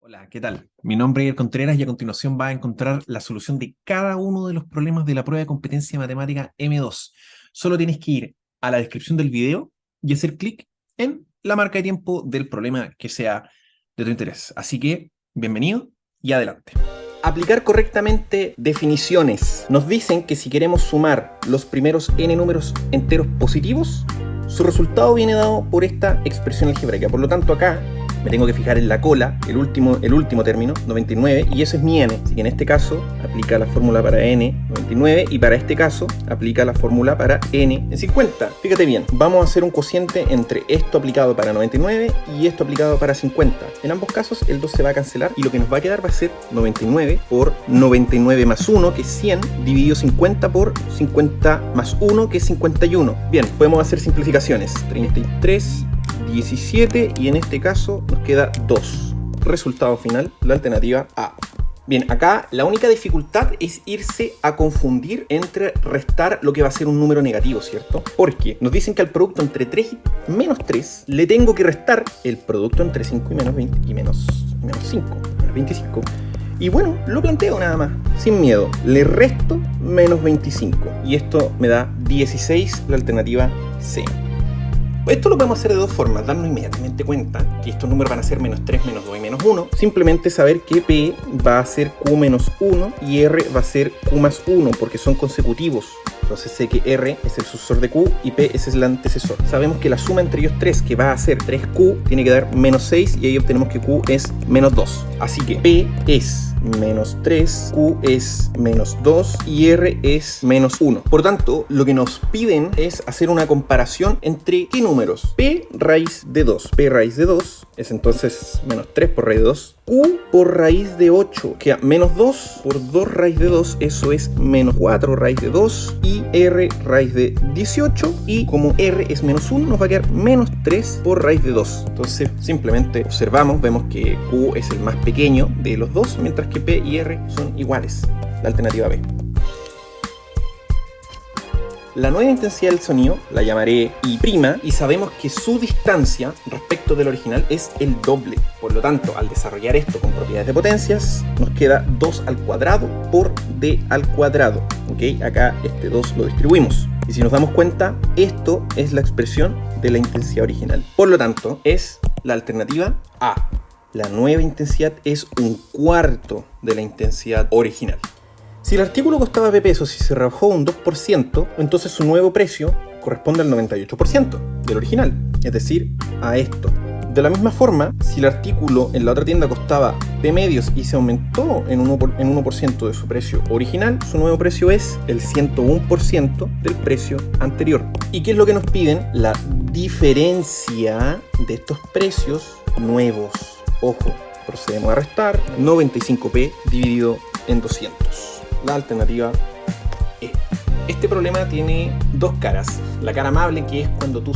Hola, ¿qué tal? Mi nombre es Iker Contreras y a continuación va a encontrar la solución de cada uno de los problemas de la prueba de competencia matemática M2. Solo tienes que ir a la descripción del video y hacer clic en la marca de tiempo del problema que sea de tu interés. Así que, bienvenido y adelante. Aplicar correctamente definiciones. Nos dicen que si queremos sumar los primeros n números enteros positivos, su resultado viene dado por esta expresión algebraica. Por lo tanto, acá me tengo que fijar en la cola, el último término, 99, y ese es mi n. Así que en este caso aplica la fórmula para n, 99, y para este caso aplica la fórmula para n en 50. Fíjate bien, vamos a hacer un cociente entre esto aplicado para 99 y esto aplicado para 50. En ambos casos el 2 se va a cancelar y lo que nos va a quedar va a ser 99 por 99 más 1, que es 100, dividido 50 por 50 más 1, que es 51. Bien, podemos hacer simplificaciones. 33, 17 y en este caso nos queda 2. Resultado final, la alternativa A. Bien, acá la única dificultad es irse a confundir entre restar lo que va a ser un número negativo, ¿cierto? Porque nos dicen que al producto entre 3 y menos 3 le tengo que restar el producto entre 5 y menos 20 y menos 5, menos 25. Y bueno, lo planteo nada más, sin miedo. Le resto menos 25 y esto me da 16, la alternativa C. Esto lo podemos hacer de dos formas: darnos inmediatamente cuenta que estos números van a ser menos 3, menos 2 y menos 1. Simplemente saber que P va a ser Q menos 1 y R va a ser Q más 1 porque son consecutivos. Entonces sé que R es el sucesor de Q y P es el antecesor. Sabemos que la suma entre ellos tres, que va a ser 3Q, tiene que dar menos 6 y ahí obtenemos que Q es menos 2. Así que P es menos 3, Q es menos 2 y R es menos 1. Por tanto, lo que nos piden es hacer una comparación entre ¿qué números? P raíz de 2. P raíz de 2 es entonces menos 3 por raíz de 2. Q por raíz de 8 queda menos 2 por 2 raíz de 2, eso es menos 4 raíz de 2, y R raíz de 18, y como R es menos 1 nos va a quedar menos 3 por raíz de 2. Entonces simplemente observamos, vemos que Q es el más pequeño de los dos, mientras que P y R son iguales, la alternativa B. La nueva intensidad del sonido la llamaré I', y sabemos que su distancia respecto del original es el doble. Por lo tanto, al desarrollar esto con propiedades de potencias, nos queda 2 al cuadrado por D al cuadrado. ¿Ok? Acá este 2 lo distribuimos. Y si nos damos cuenta, esto es la expresión de la intensidad original. Por lo tanto, es la alternativa A. La nueva intensidad es un cuarto de la intensidad original. Si el artículo costaba P pesos y se rebajó un 2%, entonces su nuevo precio corresponde al 98% del original, es decir, a esto. De la misma forma, si el artículo en la otra tienda costaba P medios y se aumentó en 1% de su precio original, su nuevo precio es el 101% del precio anterior. ¿Y qué es lo que nos piden? La diferencia de estos precios nuevos. Ojo, procedemos a restar 95P dividido en 200. La alternativa E. Este problema tiene dos caras. La cara amable, que es cuando tú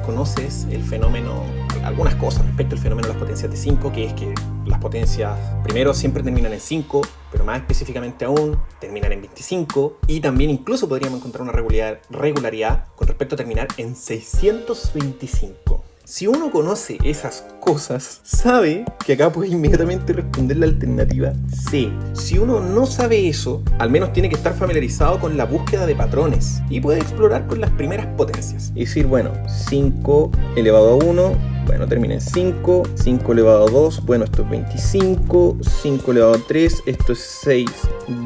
conoces el fenómeno, algunas cosas respecto al fenómeno de las potencias de 5, que es que las potencias primero siempre terminan en 5, pero más específicamente aún terminan en 25, y también incluso podríamos encontrar una regularidad con respecto a terminar en 625. Si uno conoce esas cosas, sabe que acá puede inmediatamente responder la alternativa C. Si uno no sabe eso, al menos tiene que estar familiarizado con la búsqueda de patrones y puede explorar con las primeras potencias. Y decir, bueno, 5 elevado a 1, bueno, termina en 5, 5 elevado a 2, bueno, esto es 25, 5 elevado a 3, esto es 6,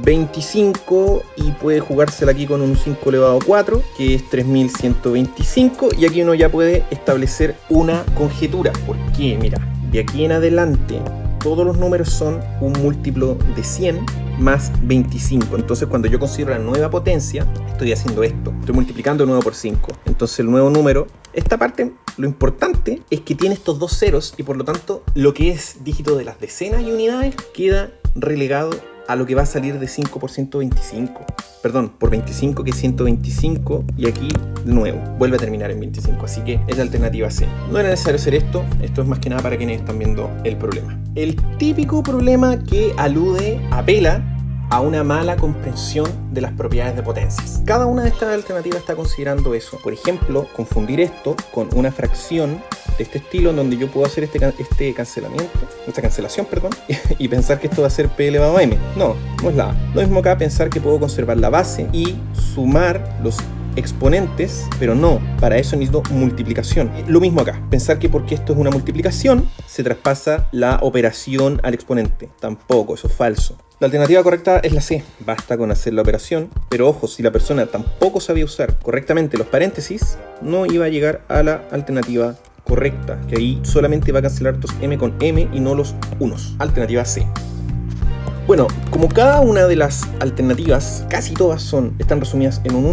25, y puede jugársela aquí con un 5 elevado a 4, que es 3125, y aquí uno ya puede establecer una conjetura. ¿Por qué? Mira, de aquí en adelante todos los números son un múltiplo de 100 más 25. Entonces cuando yo considero la nueva potencia, estoy haciendo esto. Estoy multiplicando 9 por 5. Entonces el nuevo número, esta parte, lo importante es que tiene estos dos ceros y por lo tanto lo que es dígito de las decenas y unidades queda relegado a lo que va a salir de 5 por 125. Perdón, por 25, que es 125, y aquí de nuevo vuelve a terminar en 25, así que es la alternativa C. No era necesario hacer esto es más que nada para quienes están viendo el problema. El típico problema que apela a una mala comprensión de las propiedades de potencias. Cada una de estas alternativas está considerando eso. Por ejemplo, confundir esto con una fracción de este estilo en donde yo puedo hacer esta cancelación, y pensar que esto va a ser p elevado a m. No es la A. Lo mismo acá, pensar que puedo conservar la base y sumar los exponentes, pero no, para eso necesito multiplicación. Lo mismo acá, pensar que porque esto es una multiplicación se traspasa la operación al exponente. Tampoco, eso es falso. La alternativa correcta es la C. Basta con hacer la operación, pero ojo, si la persona tampoco sabía usar correctamente los paréntesis, no iba a llegar a la alternativa correcta, que ahí solamente va a cancelar los m con m y no los unos. Alternativa C. Bueno, como cada una de las alternativas, casi todas están resumidas en una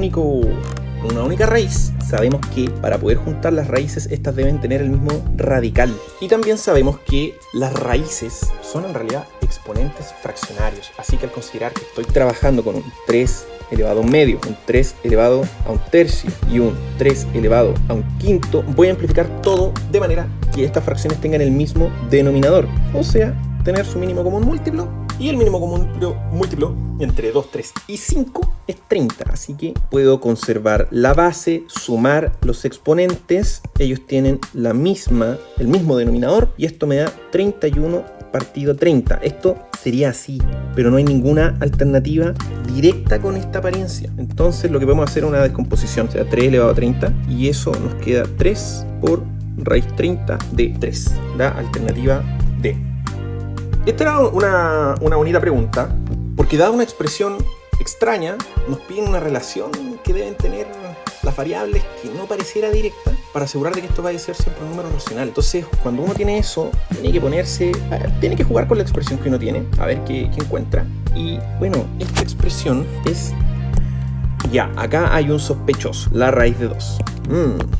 única raíz, sabemos que para poder juntar las raíces, estas deben tener el mismo radical. Y también sabemos que las raíces son en realidad exponentes fraccionarios. Así que al considerar que estoy trabajando con un 3 elevado a un medio, un 3 elevado a un tercio y un 3 elevado a un quinto, voy a amplificar todo de manera que estas fracciones tengan el mismo denominador. O sea, tener su mínimo común múltiplo. Y el mínimo común múltiplo entre 2, 3 y 5 es 30. Así que puedo conservar la base, sumar los exponentes. Ellos tienen el mismo denominador. Y esto me da 31 partido 30. Esto sería así, pero no hay ninguna alternativa directa con esta apariencia. Entonces lo que podemos hacer es una descomposición. O sea, 3 elevado a 30. Y eso nos queda 3 por raíz 30 de 3. La alternativa D. Esta era una bonita pregunta, porque dada una expresión extraña, nos piden una relación que deben tener las variables que no pareciera directa, para asegurar de que esto vaya a ser siempre un número racional. Entonces, cuando uno tiene eso, tiene que jugar con la expresión que uno tiene, a ver qué encuentra. Y bueno, esta expresión es... Ya, acá hay un sospechoso, la raíz de 2.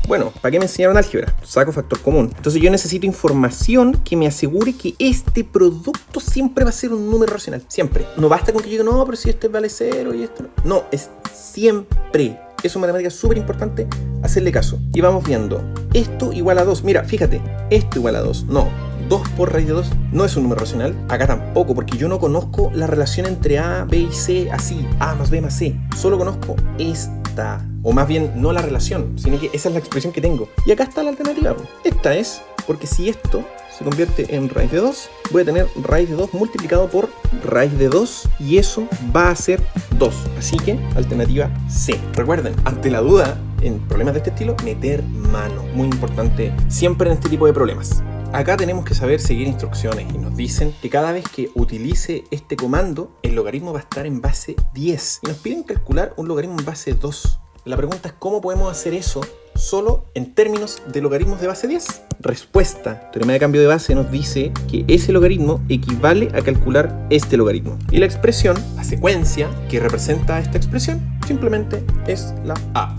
Bueno, ¿para qué me enseñaron álgebra? Saco factor común. Entonces yo necesito información que me asegure que este producto siempre va a ser un número racional. Siempre. No basta con que yo diga, no, pero si este vale 0 y esto no. No, es siempre. Es una matemática súper importante hacerle caso. Y vamos viendo. Esto igual a 2. Mira, fíjate. Esto igual a 2. No. 2 por raíz de 2 no es un número racional. Acá tampoco, porque yo no conozco la relación entre A, B y C así. A más B más C. Solo conozco esta. O más bien, no la relación, sino que esa es la expresión que tengo. Y acá está la alternativa. Esta es, porque si esto se convierte en raíz de 2, voy a tener raíz de 2 multiplicado por raíz de 2, y eso va a ser 2. Así que, alternativa C. Recuerden, ante la duda, en problemas de este estilo, meter mano. Muy importante siempre en este tipo de problemas. Acá tenemos que saber seguir instrucciones y nos dicen que cada vez que utilice este comando, el logaritmo va a estar en base 10. Y nos piden calcular un logaritmo en base 2. La pregunta es cómo podemos hacer eso solo en términos de logaritmos de base 10. Respuesta. Teorema de cambio de base nos dice que ese logaritmo equivale a calcular este logaritmo. Y la expresión, la secuencia que representa esta expresión, simplemente es la A.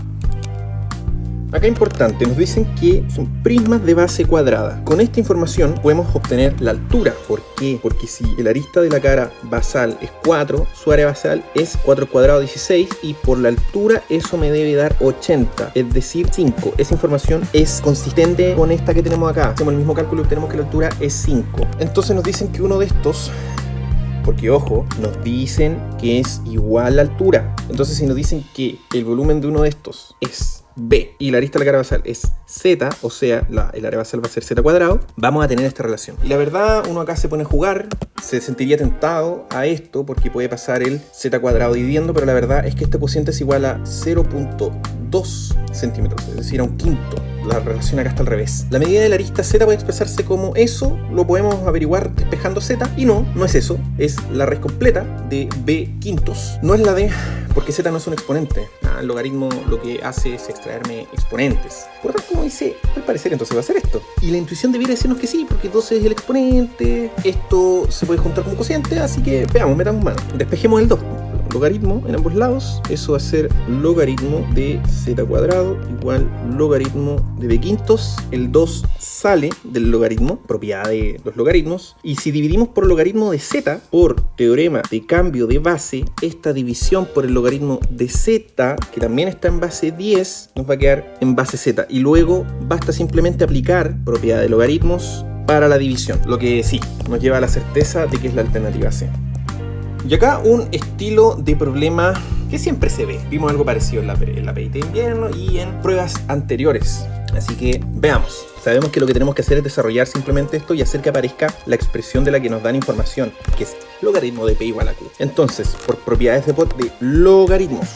Acá importante, nos dicen que son prismas de base cuadrada. Con esta información podemos obtener la altura. ¿Por qué? Porque si el arista de la cara basal es 4, su área basal es 4 al cuadrado 16, y por la altura eso me debe dar 80, es decir 5. Esa información es consistente con esta que tenemos acá. Hacemos el mismo cálculo y obtenemos que la altura es 5. Entonces nos dicen que uno de estos... Porque, ojo, nos dicen que es igual la altura. Entonces, si nos dicen que el volumen de uno de estos es B y la arista de la cara basal es Z, o sea, el área basal va a ser Z cuadrado, vamos a tener esta relación. Y la verdad, uno acá se pone a jugar, se sentiría tentado a esto porque puede pasar el Z cuadrado dividiendo, pero la verdad es que este cociente es igual a 0.2 centímetros, es decir, a un quinto. La relación acá está al revés. La medida de la arista Z puede expresarse como eso, lo podemos averiguar despejando Z, y no es eso, es la raíz completa de B quintos. No es la D, porque Z no es un exponente. El logaritmo lo que hace es extraerme exponentes. Por lo tanto, como dice, al parecer entonces va a ser esto. Y la intuición debiera decirnos que sí, porque 12 es el exponente, esto se puede juntar como cociente, así que veamos, metamos mano. Despejemos el 2. Logaritmo en ambos lados, eso va a ser logaritmo de z cuadrado igual logaritmo de b quintos. El 2 sale del logaritmo, propiedad de los logaritmos, y si dividimos por logaritmo de z por teorema de cambio de base, esta división por el logaritmo de z, que también está en base 10, nos va a quedar en base z, y luego basta simplemente aplicar propiedad de logaritmos para la división, lo que sí nos lleva a la certeza de que es la alternativa C. Y acá un estilo de problema que siempre se ve. Vimos algo parecido en la PIT de invierno y en pruebas anteriores. Así que veamos. Sabemos que lo que tenemos que hacer es desarrollar simplemente esto y hacer que aparezca la expresión de la que nos dan información, que es logaritmo de P igual a Q. Entonces, por propiedades de logaritmos,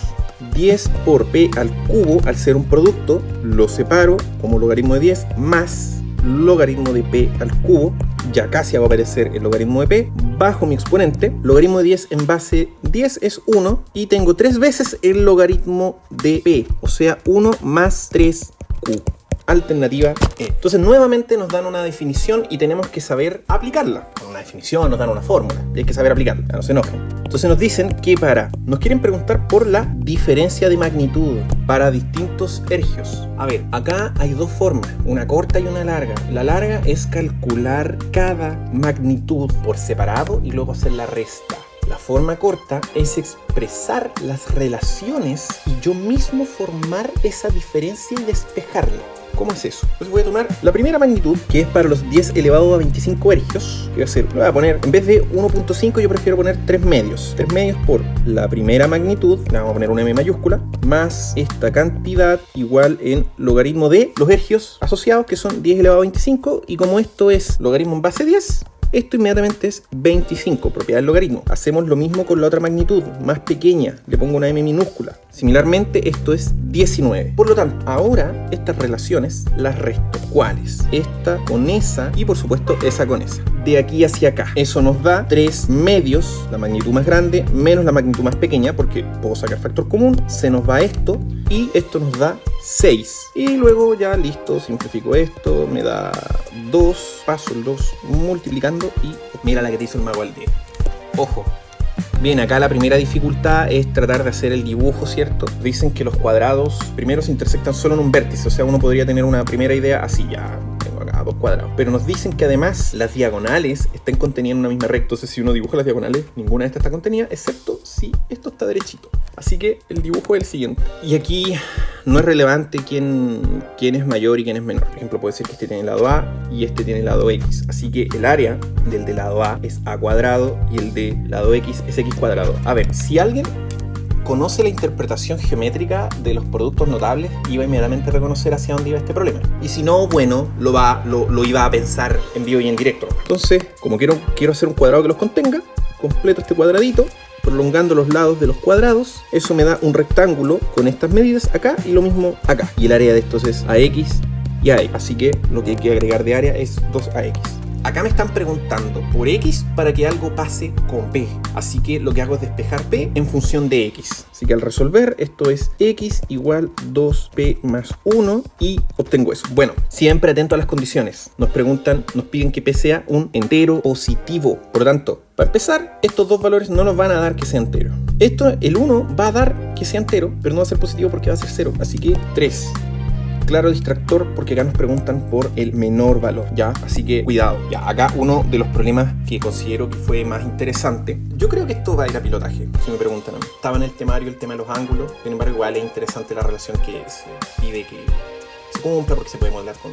10 por P al cubo, al ser un producto, lo separo como logaritmo de 10 más logaritmo de P al cubo. Ya casi va a aparecer el logaritmo de P bajo mi exponente. Logaritmo de 10 en base 10 es 1 y tengo 3 veces el logaritmo de P, o sea 1 más 3Q. Alternativa E. Entonces nuevamente nos dan una definición y tenemos que saber aplicarla. Una definición, nos dan una fórmula y hay que saber aplicarla, no se enojen. Entonces nos dicen que nos quieren preguntar por la diferencia de magnitud para distintos ergios. A ver, acá hay dos formas, una corta y una larga. La larga es calcular cada magnitud por separado y luego hacer la resta. La forma corta es expresar las relaciones y yo mismo formar esa diferencia y despejarla. ¿Cómo es eso? Pues voy a tomar la primera magnitud, que es para los 10 elevado a 25 ergios. Que voy a poner, en vez de 1.5, yo prefiero poner 3 medios. 3 medios por la primera magnitud, le vamos a poner una M mayúscula, más esta cantidad igual en logaritmo de los ergios asociados, que son 10 elevado a 25. Y como esto es logaritmo en base 10, esto inmediatamente es 25, propiedad del logaritmo. Hacemos lo mismo con la otra magnitud, más pequeña, le pongo una M minúscula. Similarmente, esto es 19. Por lo tanto, ahora estas relaciones las resto. ¿Cuáles? Esta con esa y por supuesto esa con esa. De aquí hacia acá. Eso nos da 3 medios, la magnitud más grande, menos la magnitud más pequeña, porque puedo sacar factor común, se nos va esto y esto nos da 6. Y luego ya listo, simplifico esto, me da 2, paso el 2 multiplicando y mira la que te hizo el mago al día. Ojo. Bien, acá la primera dificultad es tratar de hacer el dibujo, ¿cierto? Dicen que los cuadrados primero se intersectan solo en un vértice, o sea, uno podría tener una primera idea así, ya tengo acá 2 cuadrados. Pero nos dicen que además las diagonales están contenidas en una misma recta, entonces si uno dibuja las diagonales, ninguna de estas está contenida, excepto si esto está derechito. Así que el dibujo es el siguiente. Y aquí no es relevante quién es mayor y quién es menor. Por ejemplo, puede ser que este tiene el lado A y este tiene el lado X. Así que el área del de lado A es A cuadrado y el de lado X es X cuadrado. A ver, si alguien conoce la interpretación geométrica de los productos notables, iba inmediatamente a reconocer hacia dónde iba este problema. Y si no, bueno, lo iba a pensar en vivo y en directo. Entonces, como quiero hacer un cuadrado que los contenga, completo este cuadradito, prolongando los lados de los cuadrados, eso me da un rectángulo con estas medidas acá y lo mismo acá. Y el área de estos es AX y AX. Así que lo que hay que agregar de área es 2AX. Acá me están preguntando por X para que algo pase con P. Así que lo que hago es despejar P en función de X. Así que al resolver esto es X igual 2P más 1 y obtengo eso. Bueno, siempre atento a las condiciones. Nos piden que P sea un entero positivo. Por lo tanto, para empezar, estos dos valores no nos van a dar que sea entero. El 1 va a dar que sea entero, pero no va a ser positivo porque va a ser 0. Así que 3. Claro distractor porque acá nos preguntan por el menor valor, ¿ya? Así que cuidado. Ya, acá uno de los problemas que considero que fue más interesante. Yo creo que esto va a ir a pilotaje, si me preguntan a mí. Estaba en el temario el tema de los ángulos, sin embargo igual es interesante la relación que se pide que se cumpla porque se puede modelar con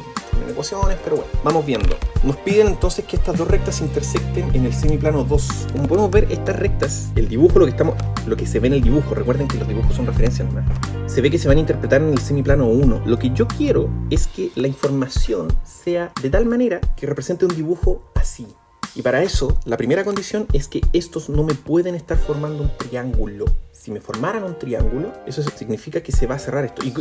ecuaciones, pero bueno, vamos viendo. Nos piden entonces que estas dos rectas se intersecten en el semiplano 2. Como podemos ver, estas rectas, el dibujo, lo que se ve en el dibujo, recuerden que los dibujos son referencias nomás, se ve que se van a interpretar en el semiplano 1. Lo que yo quiero es que la información sea de tal manera que represente un dibujo así. Y para eso, la primera condición es que estos no me pueden estar formando un triángulo. Si me formaran un triángulo, eso significa que se va a cerrar esto. ¿Y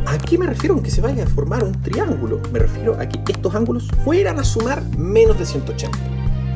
a qué me refiero con que se vaya a formar un triángulo? Me refiero a que estos ángulos fueran a sumar menos de 180.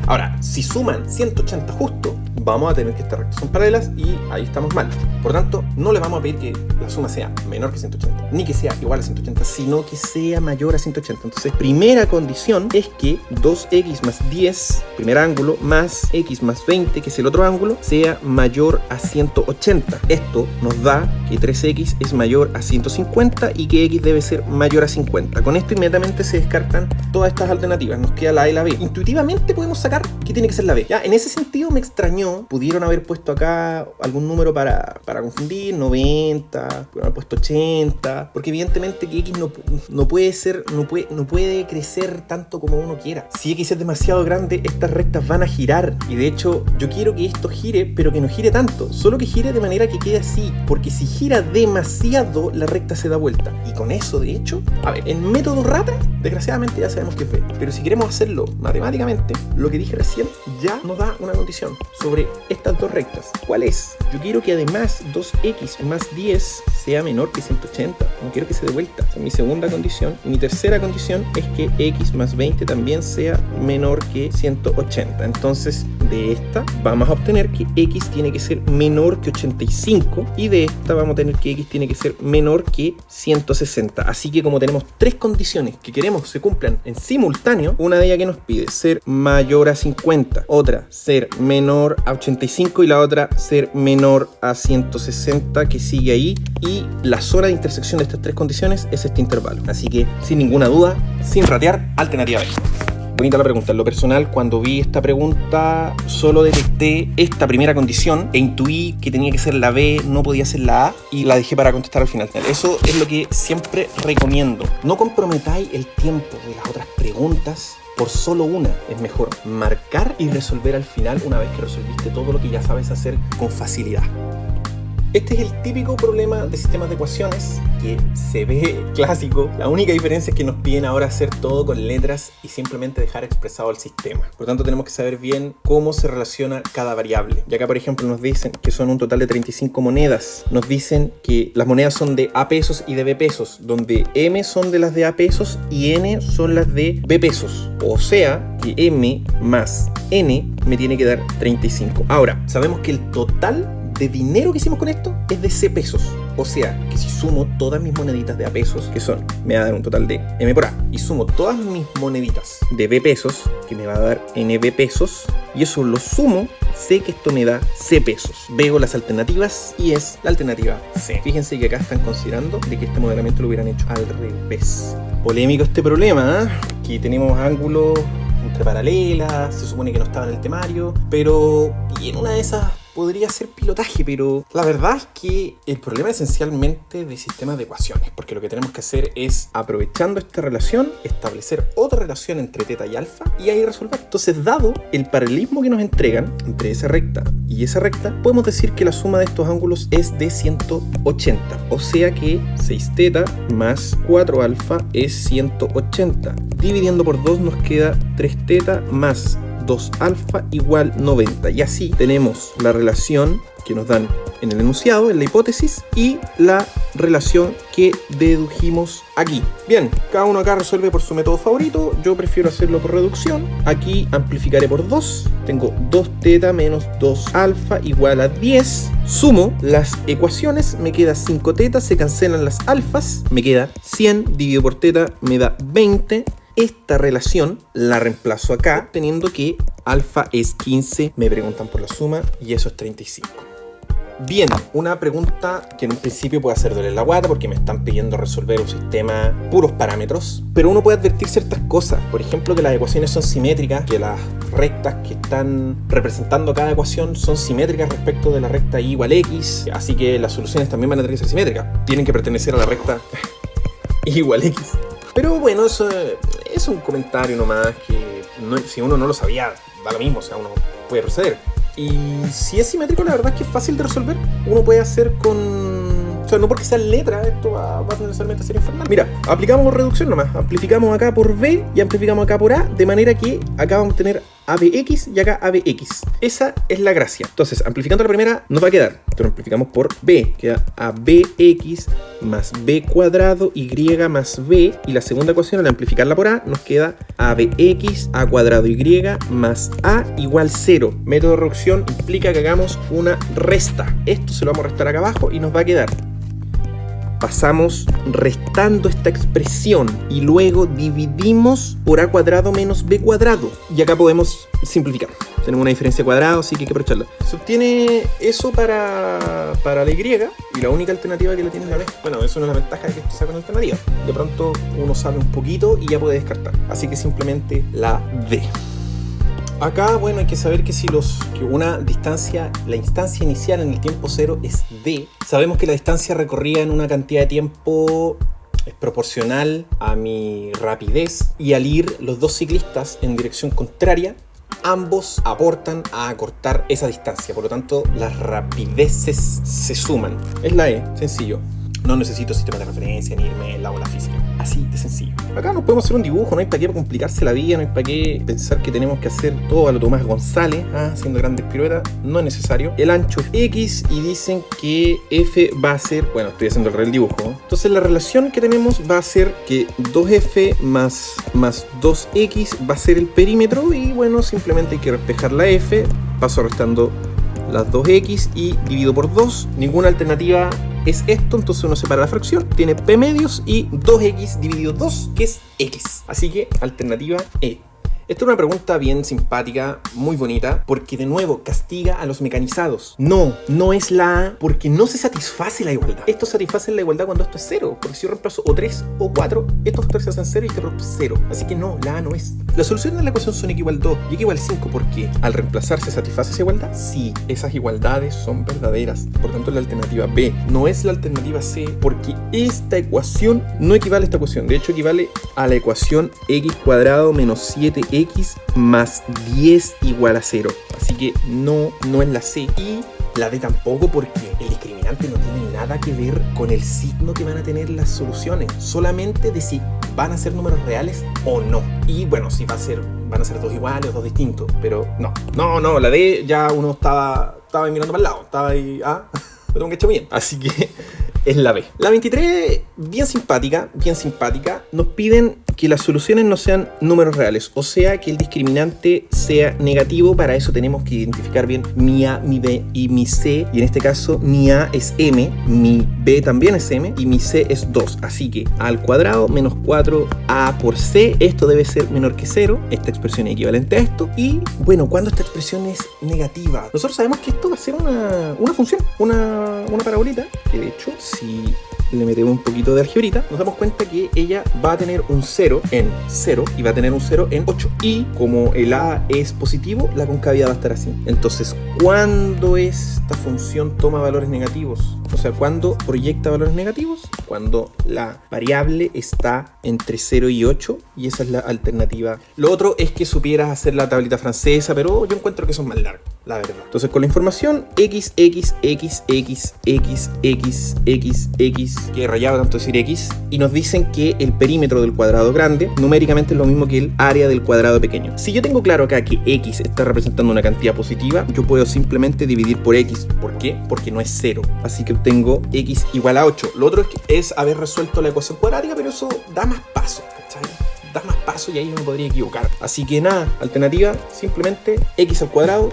Ahora, si suman 180 justo, vamos a tener que estas rectas son paralelas y ahí estamos mal. Por tanto, no le vamos a pedir que la suma sea menor que 180, ni que sea igual a 180, sino que sea mayor a 180. Entonces, primera condición es que 2x más 10, primer ángulo, más x más 20, que es el otro ángulo, sea mayor a 180. Esto nos da que 3x es mayor a 150 y que x debe ser mayor a 50. Con esto inmediatamente se descartan todas estas alternativas. Nos queda la A y la B. Intuitivamente podemos sacar que tiene que ser la B. Ya, en ese sentido me extrañó. Pudieron haber puesto acá algún número para para confundir, 90, pero han puesto 80, porque evidentemente que X no puede crecer tanto como uno quiera. Si X es demasiado grande, estas rectas van a girar, y de hecho yo quiero que esto gire, pero que no gire tanto, solo que gire de manera que quede así, porque si gira demasiado, la recta se da vuelta, y con eso, de hecho, a ver, en método rata, desgraciadamente ya sabemos que es B, pero si queremos hacerlo matemáticamente, lo que dije recién ya nos da una condición sobre estas dos rectas. ¿Cuál es? Yo quiero que además 2x más 10 sea menor que 180, no quiero que se dé vuelta. Esa es mi segunda condición. Y mi tercera condición es que x más 20 también sea menor que 180. Entonces, de esta vamos a obtener que x tiene que ser menor que 85, y de esta vamos a tener que x tiene que ser menor que 160. Así que como tenemos tres condiciones que queremos se cumplan en simultáneo, una de ellas que nos pide ser mayor a 50, otra ser menor a 85 y la otra ser menor a 160, que sigue ahí, y la zona de intersección de estas tres condiciones es este intervalo. Así que sin ninguna duda, sin ratear, alternativa B. Bonita la pregunta. En lo personal, cuando vi esta pregunta, solo detecté esta primera condición e intuí que tenía que ser la B, no podía ser la A, y la dejé para contestar al final. Eso es lo que siempre recomiendo. No comprometáis el tiempo de las otras preguntas por solo una. Es mejor marcar y resolver al final una vez que resolviste todo lo que ya sabes hacer con facilidad. Este es el típico problema de sistemas de ecuaciones que se ve clásico. La única diferencia es que nos piden ahora hacer todo con letras y simplemente dejar expresado el sistema. Por lo tanto, tenemos que saber bien cómo se relaciona cada variable. Y acá, por ejemplo, nos dicen que son un total de 35 monedas. Nos dicen que las monedas son de A pesos y de B pesos, donde M son de las de A pesos y N son las de B pesos. O sea, que M más N me tiene que dar 35. Ahora, sabemos que el total de dinero que hicimos con esto es de C pesos. O sea, que si sumo todas mis moneditas de A pesos, que son, me va a dar un total de M por A, y sumo todas mis moneditas de B pesos, que me va a dar NB pesos, y eso lo sumo, sé que esto me da C pesos. Veo las alternativas y es la alternativa C. Fíjense que acá están considerando de que este modelamiento lo hubieran hecho al revés. Polémico este problema, ¿eh? Aquí tenemos ángulos entre paralelas, se supone que no estaba en el temario, pero y en una de esas podría ser pilotaje, pero la verdad es que el problema es esencialmente de sistemas de ecuaciones, porque lo que tenemos que hacer es, aprovechando esta relación, establecer otra relación entre teta y alfa y ahí resolver. Entonces, dado el paralelismo que nos entregan entre esa recta y esa recta, podemos decir que la suma de estos ángulos es de 180, o sea que 6 teta más 4 alfa es 180. Dividiendo por 2 nos queda 3 teta más 2 alfa igual 90, y así tenemos la relación que nos dan en el enunciado, en la hipótesis, y la relación que dedujimos aquí. Bien, cada uno acá resuelve por su método favorito. Yo prefiero hacerlo por reducción. Aquí amplificaré por 2. Tengo 2 teta menos 2 alfa igual a 10. Sumo las ecuaciones, me queda 5 teta, se cancelan las alfas, me queda 100, dividido por teta me da 20. Esta relación la reemplazo acá, teniendo que alfa es 15, me preguntan por la suma, y eso es 35. Bien, una pregunta que en un principio puede hacer doler la guata porque me están pidiendo resolver un sistema puros parámetros, pero uno puede advertir ciertas cosas. Por ejemplo, que las ecuaciones son simétricas, que las rectas que están representando cada ecuación son simétricas respecto de la recta y igual x, así que las soluciones también van a tener que ser simétricas. Tienen que pertenecer a la recta y igual x. Pero bueno, eso es un comentario nomás que si uno no lo sabía, da lo mismo, o sea, uno puede proceder. Y si es simétrico, la verdad es que es fácil de resolver. Uno puede hacer con... O sea, no porque sea letra, esto va necesariamente a ser infernal. Mira, aplicamos reducción nomás. Amplificamos acá por B y amplificamos acá por A, de manera que acá vamos a tener ABX y acá ABX. Esa es la gracia. Entonces, amplificando la primera, nos va a quedar. Entonces, amplificamos por B. Queda ABX más B cuadrado Y más B. Y la segunda ecuación, al amplificarla por A, nos queda ABX A cuadrado Y más A igual 0. Método de reducción implica que hagamos una resta. Esto se lo vamos a restar acá abajo y nos va a quedar. Pasamos restando esta expresión y luego dividimos por A cuadrado menos B cuadrado. Y acá podemos simplificar. Tenemos una diferencia de cuadrado, así que hay que aprovecharla. Se obtiene eso para la Y, y la única alternativa que le tiene es la B. Bueno, eso no es la ventaja de que esto sea con alternativa. De pronto uno sabe un poquito y ya puede descartar. Así que simplemente la D. Acá, bueno, hay que saber que que una distancia, la instancia inicial en el tiempo cero es d. Sabemos que la distancia recorrida en una cantidad de tiempo es proporcional a mi rapidez, y al ir los dos ciclistas en dirección contraria, ambos aportan a acortar esa distancia. Por lo tanto, las rapideces se suman. Es la E, sencillo. No necesito sistema de referencia ni irme en la ola física. Así de sencillo. Acá nos podemos hacer un dibujo, no hay para qué complicarse la vida, no hay para qué pensar que tenemos que hacer todo a lo Tomás González, haciendo grandes piruetas. No es necesario. El ancho es X y dicen que F va a ser, bueno, estoy haciendo el dibujo, ¿no? Entonces la relación que tenemos va a ser que 2F más 2X va a ser el perímetro, y bueno, simplemente hay que despejar la F, paso restando las 2X y divido por 2. Ninguna alternativa es esto, entonces uno separa la fracción, tiene P medios y 2X dividido 2, que es X. Así que alternativa E. Esta es una pregunta bien simpática, muy bonita, porque de nuevo castiga a los mecanizados. No es la A, porque no se satisface la igualdad. Esto satisface la igualdad cuando esto es 0, porque si yo reemplazo o 3 o 4, estos factores se hacen 0 y este producto es 0. Así que no, la A no es. Las soluciones de la ecuación son x igual 2 y x igual 5, porque al reemplazar se satisface esa igualdad. Sí, esas igualdades son verdaderas. Por tanto, la alternativa B no es la alternativa C, porque esta ecuación no equivale a esta ecuación. De hecho, equivale a la ecuación x cuadrado menos 7x más 10 igual a 0. Así que no es la C. Y la D tampoco, porque el discriminante no tiene nada que ver con el signo que van a tener las soluciones, solamente de si van a ser números reales o no. Y bueno, si van a ser dos iguales o dos distintos, pero no, la D ya uno estaba ahí mirando para el lado, estaba ahí, lo tengo que echar bien. Así que es la B. La 23, bien simpática, nos piden que las soluciones no sean números reales, o sea, que el discriminante sea negativo. Para eso tenemos que identificar bien mi A, mi B y mi C, y en este caso mi A es M, mi B también es M y mi C es 2, así que A al cuadrado menos 4A por C, esto debe ser menor que 0, esta expresión es equivalente a esto. Y bueno, cuando esta expresión es negativa, nosotros sabemos que esto va a ser una función, una parabolita, que de hecho, si le metemos un poquito de algebrita, nos damos cuenta que ella va a tener un 0 en 0 y va a tener un 0 en 8. Y como el A es positivo, la concavidad va a estar así. Entonces, ¿cuándo esta función toma valores negativos? O sea, ¿cuándo proyecta valores negativos? Cuando la variable está entre 0 y 8, y esa es la alternativa. Lo otro es que supieras hacer la tablita francesa, pero yo encuentro que son más largos, la verdad. Entonces, con la información x, que rayaba tanto decir x, y nos dicen que el perímetro del cuadrado grande numéricamente es lo mismo que el área del cuadrado pequeño. Si yo tengo claro acá que x está representando una cantidad positiva, yo puedo simplemente dividir por x. ¿Por qué? Porque no es 0. Así que obtengo x igual a 8. Lo otro es haber resuelto la ecuación cuadrática, pero eso da más paso, ¿cachai? Da más paso y ahí yo me podría equivocar. Así que nada, alternativa, simplemente x al cuadrado,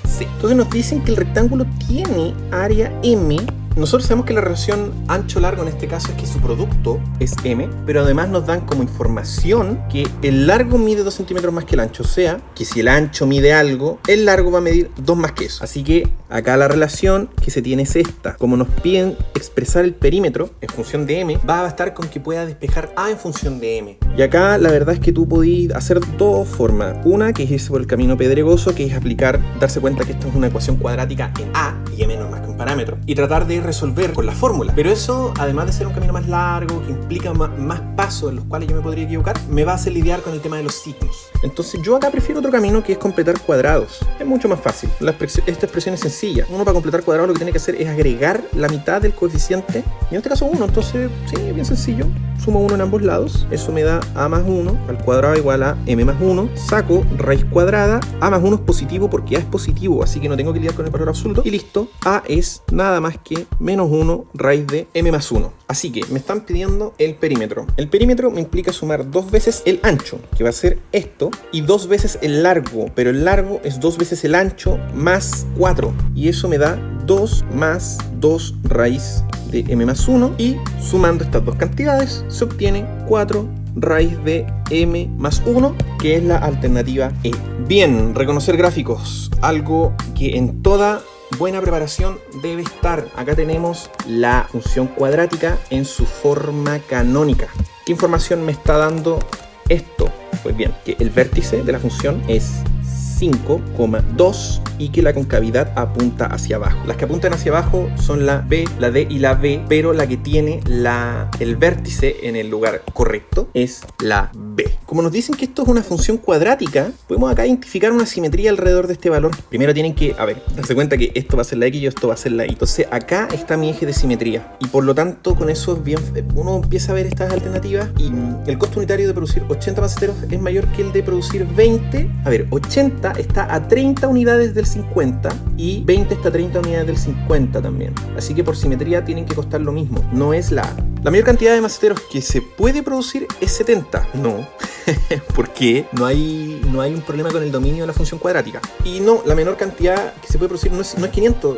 c. Entonces nos dicen que el rectángulo tiene área m. Nosotros sabemos que la relación ancho-largo en este caso es que su producto es m, pero además nos dan como información que el largo mide 2 centímetros más que el ancho, o sea, que si el ancho mide algo, el largo va a medir 2 más que eso. Así que acá la relación que se tiene es esta. Como nos piden expresar el perímetro en función de m, va a bastar con que pueda despejar a en función de m. Y acá la verdad es que tú podís hacer dos formas. Una, que es irse por el camino pedregoso, que es darse cuenta que esto es una ecuación cuadrática en a, y m no es más que un parámetro, y tratar de resolver con la fórmula. Pero eso, además de ser un camino más largo, que implica más pasos en los cuales yo me podría equivocar, me va a hacer lidiar con el tema de los signos. Entonces yo acá prefiero otro camino, que es completar cuadrados. Es mucho más fácil. Esta expresión es sencilla. Uno, para completar cuadrados, lo que tiene que hacer es agregar la mitad del coeficiente, y en este caso 1. Entonces, sí, bien sencillo. Sumo 1 en ambos lados. Eso me da a más 1 al cuadrado igual a m más 1. Saco raíz cuadrada. A más 1 es positivo porque a es positivo, así que no tengo que lidiar con el valor absoluto. Y listo. A es nada más que menos 1 raíz de m más 1. Así que me están pidiendo el perímetro. El perímetro me implica sumar 2 veces el ancho, que va a ser esto, y 2 veces el largo, pero el largo es 2 veces el ancho más 4. Y eso me da 2 más 2 raíz de m más 1, y sumando estas dos cantidades se obtiene 4 raíz de m más 1, que es la alternativa E. Bien, reconocer gráficos, algo que en toda buena preparación debe estar. Acá tenemos la función cuadrática en su forma canónica. ¿Qué información me está dando esto? Pues bien, que el vértice de la función es 5,2 y que la concavidad apunta hacia abajo. Las que apuntan hacia abajo son la B, la D y la B, pero la que tiene el vértice en el lugar correcto es la B. Como nos dicen que esto es una función cuadrática, podemos acá identificar una simetría alrededor de este valor. Primero tienen que, darse cuenta que esto va a ser la X y esto va a ser la Y. Entonces acá está mi eje de simetría y por lo tanto con eso uno empieza a ver estas alternativas y el costo unitario de producir 80 maceteros es mayor que el de producir 20. 80 está a 30 unidades del 50 y 20 está a 30 unidades del 50 también. Así que por simetría tienen que costar lo mismo. No es la A. La mayor cantidad de maceteros que se puede producir es 70. No. Porque no hay un problema con el dominio de la función cuadrática. Y no, la menor cantidad que se puede producir no es 500,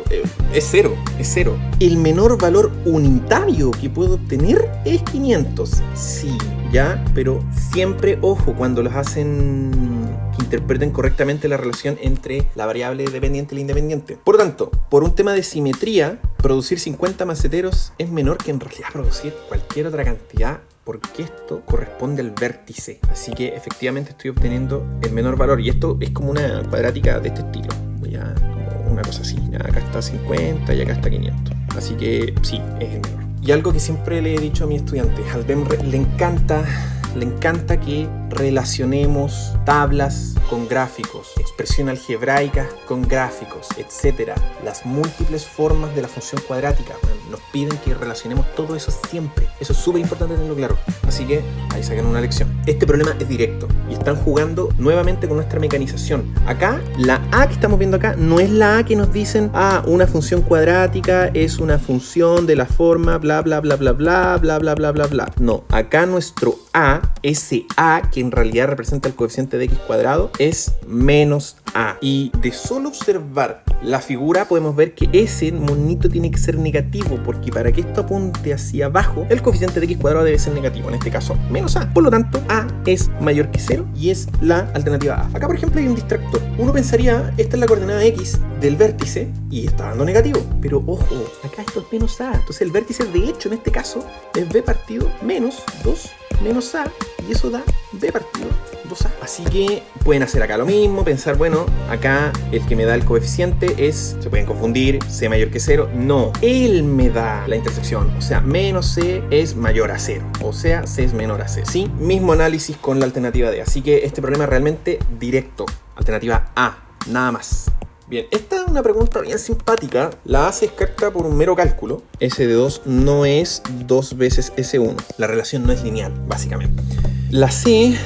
es 0. El menor valor unitario que puedo obtener es 500. Sí, ya, pero siempre ojo cuando los hacen que interpreten correctamente la relación entre la variable dependiente y la independiente. Por lo tanto, por un tema de simetría, producir 50 maceteros es menor que en realidad producir cualquier otra cantidad, porque esto corresponde al vértice. Así que efectivamente estoy obteniendo el menor valor. Y esto es como una cuadrática de este estilo. Como una cosa así. Acá está 50 y acá está 500. Así que sí, es el menor. Y algo que siempre le he dicho a mis estudiantes, al BEM le encanta que relacionemos tablas con gráficos, expresión algebraica con gráficos, etc. Las múltiples formas de la función cuadrática. Nos piden que relacionemos todo eso siempre. Eso es súper importante tenerlo claro. Así que ahí sacan una lección. Este problema es directo y están jugando nuevamente con nuestra mecanización. Acá, la A que estamos viendo acá no es la A que nos dicen, una función cuadrática es una función de la forma bla bla bla bla bla bla bla bla bla bla. No, acá nuestro A, ese A que en realidad representa el coeficiente de x cuadrado, es menos A. Y de solo observar la figura podemos ver que ese monito tiene que ser negativo, porque para que esto apunte hacia abajo, el coeficiente de x cuadrado debe ser negativo, en este caso menos A. Por lo tanto, A es mayor que 0 y es la alternativa A. Acá, por ejemplo, hay un distractor. Uno pensaría, esta es la coordenada x del vértice y está dando negativo. Pero ojo, acá esto es menos A. Entonces el vértice, de hecho, en este caso, es b partido menos 2 menos A, y eso da b partido 2A. Así que pueden hacer acá lo mismo, pensar, bueno, acá el que me da el coeficiente es, se pueden confundir, C mayor que 0. No, él me da la intersección, o sea, menos C es mayor a 0, o sea, C es menor a 0, ¿sí? Mismo análisis con la alternativa D, así que este problema es realmente directo. Alternativa A, nada más. Bien, esta es una pregunta bien simpática. La A se descarta por un mero cálculo. S de 2 no es 2 veces S1. La relación no es lineal, básicamente. La C,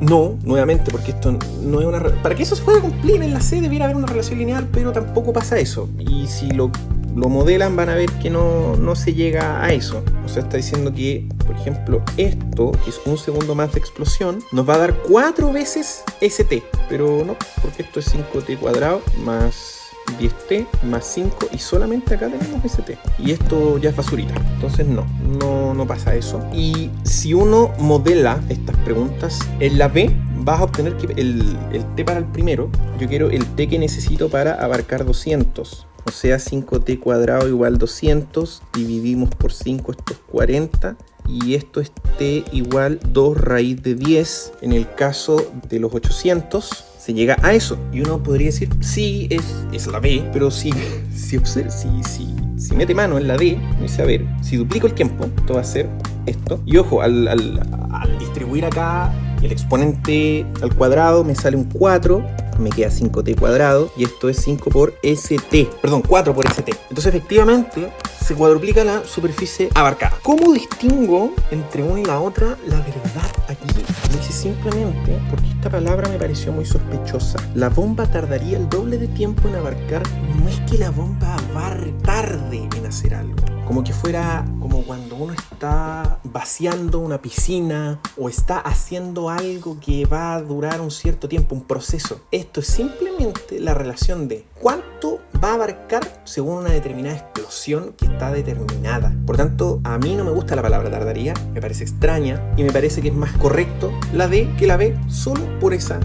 no, nuevamente, porque esto no es una... Para que eso se pueda cumplir en la C debiera haber una relación lineal, pero tampoco pasa eso. Y si lo modelan van a ver que no se llega a eso. O sea, está diciendo que, por ejemplo, esto, que es un segundo más de explosión, nos va a dar 4 veces ST. Pero no, porque esto es 5t cuadrado más 10t más 5 y solamente acá tenemos ST. Y esto ya es basurita. Entonces no pasa eso. Y si uno modela estas preguntas, en la B vas a obtener que el t para el primero, yo quiero el t que necesito para abarcar 200. O sea, 5t cuadrado igual 200, dividimos por 5, esto es 40, y esto es t igual 2 raíz de 10. En el caso de los 800, se llega a eso. Y uno podría decir, sí, es la B, pero si mete mano en la D, me dice, a ver, si duplico el tiempo, esto va a ser esto. Y ojo, al distribuir acá el exponente al cuadrado, me sale un 4, me queda 5t cuadrado, y esto es 5 por st, perdón, 4 por st. Entonces efectivamente se cuadruplica la superficie abarcada. ¿Cómo distingo entre una y la otra? La verdad aquí lo hice simplemente porque esta palabra me pareció muy sospechosa. La bomba tardaría el doble de tiempo en abarcar. No es que la bomba tarde en hacer algo. Como que fuera como cuando uno está vaciando una piscina o está haciendo algo que va a durar un cierto tiempo, un proceso. Esto es simplemente la relación de cuánto va a abarcar según una determinada explosión que está determinada. Por tanto, a mí no me gusta la palabra tardaría, me parece extraña y me parece que es más correcto la D que la B solo por esa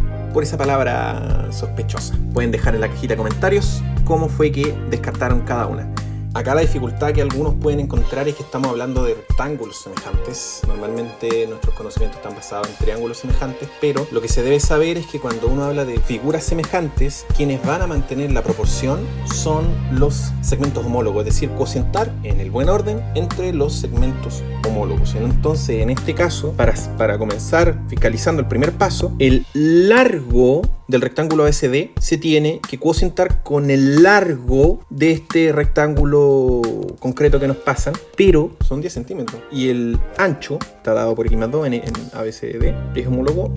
palabra sospechosa. Pueden dejar en la cajita de comentarios cómo fue que descartaron cada una. Acá la dificultad que algunos pueden encontrar es que estamos hablando de rectángulos semejantes. Normalmente nuestros conocimientos están basados en triángulos semejantes, pero lo que se debe saber es que cuando uno habla de figuras semejantes, quienes van a mantener la proporción son los segmentos homólogos, es decir, cocientar en el buen orden entre los segmentos homólogos. Entonces, en este caso, para comenzar fiscalizando el primer paso, el largo del rectángulo ABCD se tiene que cocientar con el largo de este rectángulo concreto que nos pasan, pero son 10 centímetros. Y el ancho está dado por X más 2 en ABCD, es homólogo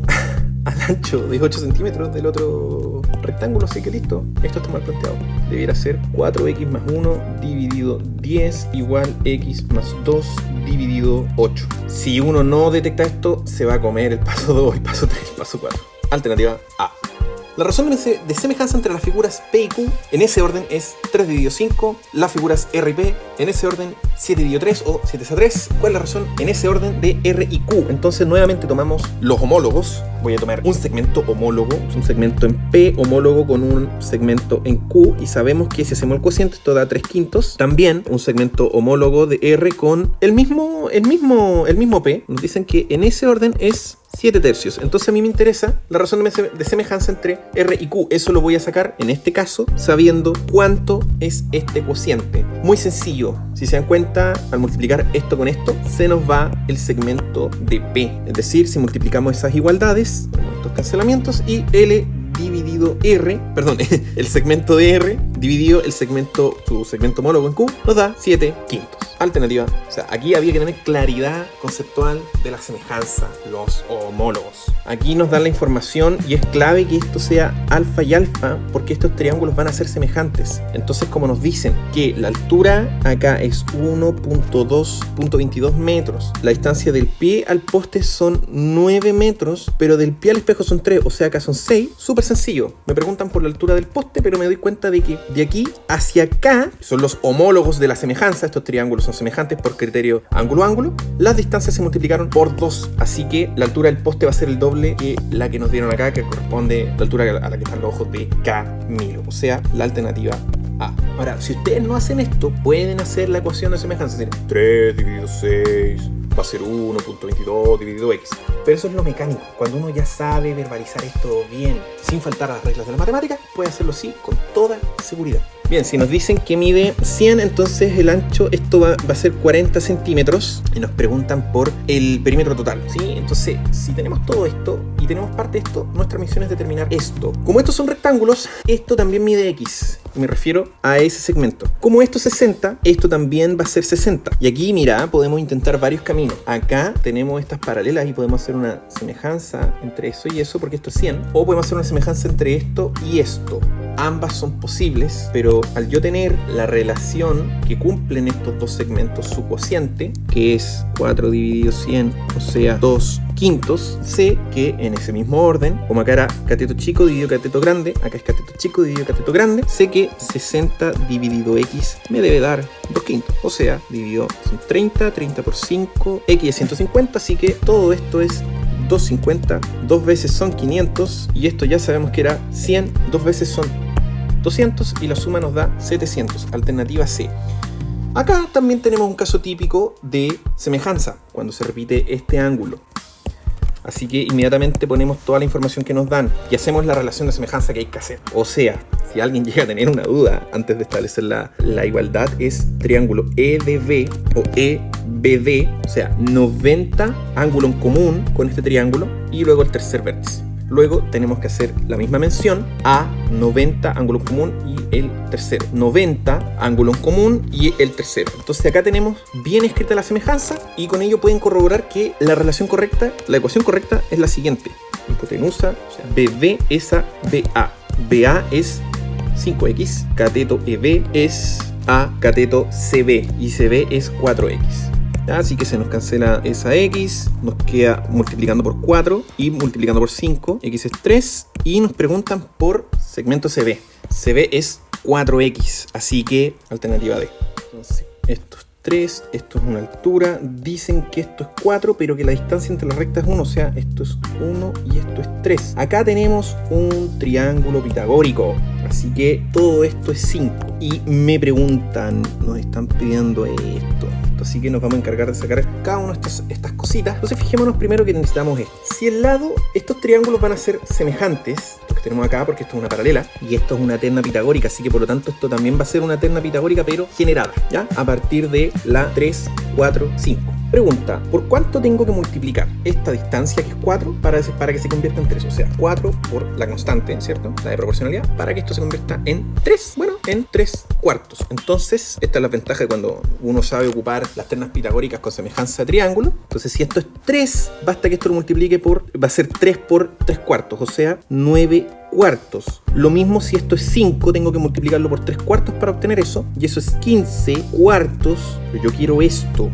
al ancho de 8 centímetros del otro rectángulo, así que listo, esto está mal planteado. Debiera ser 4x más 1 dividido 10 igual x más 2 dividido 8. Si uno no detecta esto, se va a comer el paso 2, el paso 3, el paso 4. Alternativa A. La razón de semejanza entre las figuras P y Q en ese orden es 3 dividido 5, las figuras R y P en ese orden 7 dividido 3 o 7C3. ¿Cuál es la razón en ese orden de R y Q? Entonces nuevamente tomamos los homólogos. Voy a tomar un segmento homólogo, un segmento en P homólogo con un segmento en Q, y sabemos que si hacemos el cociente esto da 3/5. También un segmento homólogo de R con el mismo P. Nos dicen que en ese orden es 7/3. Entonces a mí me interesa la razón de semejanza entre R y Q. Eso lo voy a sacar en este caso sabiendo cuánto es este cociente. Muy sencillo. Si se dan cuenta, al multiplicar esto con esto, se nos va el segmento de P. Es decir, si multiplicamos esas igualdades, estos cancelamientos, y L dividido R, perdón, el segmento de R dividido su segmento homólogo en Q, nos da 7/5. Alternativa, o sea, aquí había que tener claridad conceptual de la semejanza, los homólogos. Aquí nos dan la información y es clave que esto sea alfa y alfa porque estos triángulos van a ser semejantes. Entonces, como nos dicen que la altura acá es 1.22 metros, la distancia del pie al poste son 9 metros, pero del pie al espejo son 3, o sea, acá son 6. Súper sencillo. Me preguntan por la altura del poste, pero me doy cuenta de que de aquí hacia acá son los homólogos de la semejanza. Estos triángulos son semejantes por criterio ángulo-ángulo. Las distancias se multiplicaron por 2, así que la altura del poste va a ser el doble que la que nos dieron acá, que corresponde a la altura a la que están los ojos de Camilo, o sea, la alternativa A. Ahora, si ustedes no hacen esto, pueden hacer la ecuación de semejanza, es decir, 3 dividido 6 va a ser 1.22 dividido x. Pero eso es lo mecánico. Cuando uno ya sabe verbalizar esto bien, sin faltar a las reglas de la matemática, puede hacerlo así con toda seguridad. Bien, si nos dicen que mide 100, entonces el ancho, esto va a ser 40 centímetros. Y nos preguntan por el perímetro total, ¿sí? Entonces, si tenemos todo esto y tenemos parte de esto, nuestra misión es determinar esto. Como estos son rectángulos, esto también mide x. Me refiero a ese segmento. Como esto es 60, esto también va a ser 60. Y aquí, mira, podemos intentar varios caminos. Acá tenemos estas paralelas y podemos hacer una semejanza entre eso y eso, porque esto es 100. O podemos hacer una semejanza entre esto y esto. Ambas son posibles, pero al yo tener la relación que cumplen estos dos segmentos, su cociente, que es 4 dividido 100, o sea, 2/5, sé que en ese mismo orden, como acá era cateto chico dividido cateto grande, acá es cateto chico dividido cateto grande, sé que 60 dividido x me debe dar 2/5, o sea, dividido son 30 por 5, x es 150, así que todo esto es 250, 2 veces son 500, y esto ya sabemos que era 100, 2 veces son 200, y la suma nos da 700, alternativa C. Acá también tenemos un caso típico de semejanza, cuando se repite este ángulo. Así que inmediatamente ponemos toda la información que nos dan y hacemos la relación de semejanza que hay que hacer. O sea, si alguien llega a tener una duda antes de establecer la igualdad, es triángulo EDB o EBD, o sea, 90 ángulo en común con este triángulo y luego el tercer vértice. Luego tenemos que hacer la misma mención a 90 ángulo en común y el tercero. 90 ángulo en común y el tercero. Entonces acá tenemos bien escrita la semejanza y con ello pueden corroborar que la relación correcta, la ecuación correcta es la siguiente. Hipotenusa, o sea, BB es a BA. BA es 5x, cateto EB es a cateto CB y CB es 4x. Así que se nos cancela esa x, nos queda multiplicando por 4 y multiplicando por 5, x es 3, y nos preguntan por segmento CB. CB es 4x, así que alternativa D. Entonces, esto es 3, esto es una altura, dicen que esto es 4, pero que la distancia entre las rectas es 1, o sea, esto es 1 y esto es 3. Acá tenemos un triángulo pitagórico, Así que todo esto es 5. Y me preguntan, nos están pidiendo esto. Así que nos vamos a encargar de sacar cada una de estas cositas. Entonces fijémonos primero que necesitamos esto. Si el lado, estos triángulos van a ser semejantes, los que tenemos acá, porque esto es una paralela, y esto es una terna pitagórica, así que por lo tanto esto también va a ser una terna pitagórica, pero generada, ¿ya? A partir de la 3, 4, 5. Pregunta, ¿por cuánto tengo que multiplicar esta distancia, que es 4, para que se convierta en 3? O sea, 4 por la constante, ¿cierto? La de proporcionalidad, para que esto se convierta en 3. Bueno, en 3 cuartos. Entonces, esta es la ventaja de cuando uno sabe ocupar las ternas pitagóricas con semejanza de triángulo. Entonces, si esto es 3, basta que esto lo multiplique por, va a ser 3 por 3 cuartos, o sea, 9 cuartos. Lo mismo si esto es 5, tengo que multiplicarlo por 3 cuartos para obtener eso, y eso es 15 cuartos. Pero yo quiero esto.